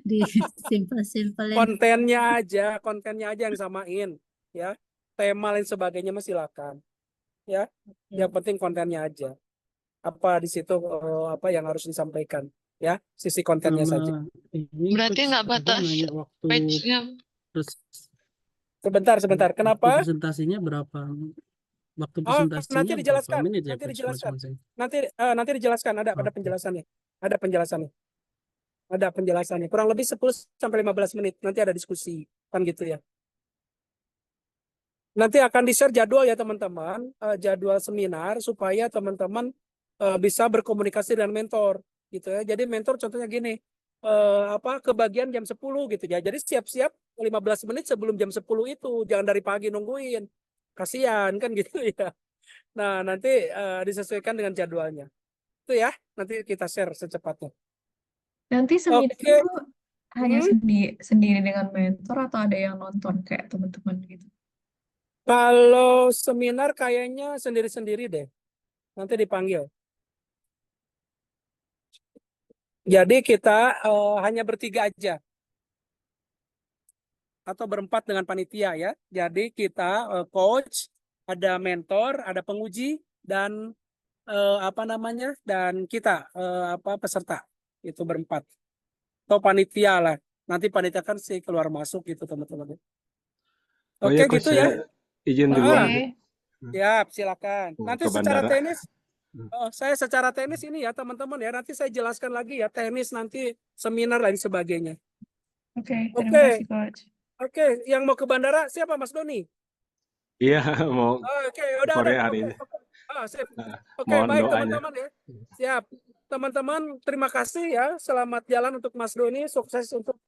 disimpel-simpelin.
Kontennya aja yang disamain ya. Tema lain sebagainya mah silakan. Ya. Yang penting kontennya aja. Apa di situ apa yang harus disampaikan ya, sisi kontennya saja.
Berarti nggak batas page-nya.
Sebentar. Kenapa?
Presentasinya berapa? Waktu presentasinya
nanti dijelaskan.
berapa menit ya,
Nanti
Coach?
dijelaskan.
Nanti
Nanti dijelaskan ada penjelasannya. Ada penjelasannya. Ada penjelasannya. Kurang lebih 10 sampai 15 menit. Nanti ada diskusi kan gitu ya. Nanti akan di-share jadwal ya teman-teman, jadwal seminar supaya teman-teman bisa berkomunikasi dengan mentor gitu ya. Jadi mentor contohnya gini, kebagian jam 10 gitu ya. Jadi siap-siap 15 menit sebelum jam 10 itu, jangan dari pagi nungguin. Kasihan kan gitu ya. Nah, nanti disesuaikan dengan jadwalnya. Itu ya, nanti kita share secepatnya.
Nanti seminar itu hanya sendiri dengan mentor atau ada yang nonton kayak teman-teman gitu?
Kalau seminar kayaknya sendiri-sendiri deh. Nanti dipanggil. Jadi kita hanya bertiga aja. Atau berempat dengan panitia ya. Jadi kita coach, ada mentor, ada penguji, dan dan kita peserta. Itu berempat. Atau panitia lah. Nanti panitia kan sih keluar masuk gitu teman-teman. Oke gitu ya.
Izin duluan.
Siap, silakan. Nanti secara teknis, saya secara teknis ini ya teman-teman ya. Nanti saya jelaskan lagi ya teknis nanti seminar lain sebagainya.
Oke, terima kasih Coach.
Oke, yang mau ke bandara siapa Mas Doni?
Iya, mau sore hari ini.
Oke, baik teman-teman ya. Siap. Teman-teman, terima kasih ya. Selamat jalan untuk Mas Doni. Sukses untuk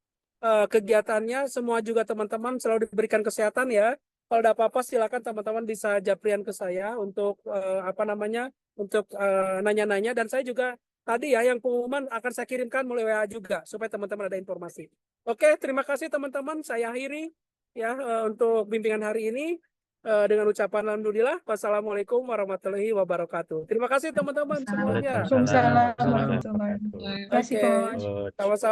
kegiatannya. Semua juga teman-teman selalu diberikan kesehatan ya. Kalau ada apa-apa silakan teman-teman bisa japrian ke saya untuk untuk nanya-nanya, dan saya juga tadi ya yang pengumuman akan saya kirimkan melalui WA juga supaya teman-teman ada informasi. Oke, terima kasih teman-teman. Saya akhiri ya untuk bimbingan hari ini. Dengan ucapan alhamdulillah. Wassalamualaikum warahmatullahi wabarakatuh. Terima kasih teman-teman semuanya.
Waalaikumsalam warahmatullahi wabarakatuh. Terima kasih,
Oke.
Coach.
Sama-sama.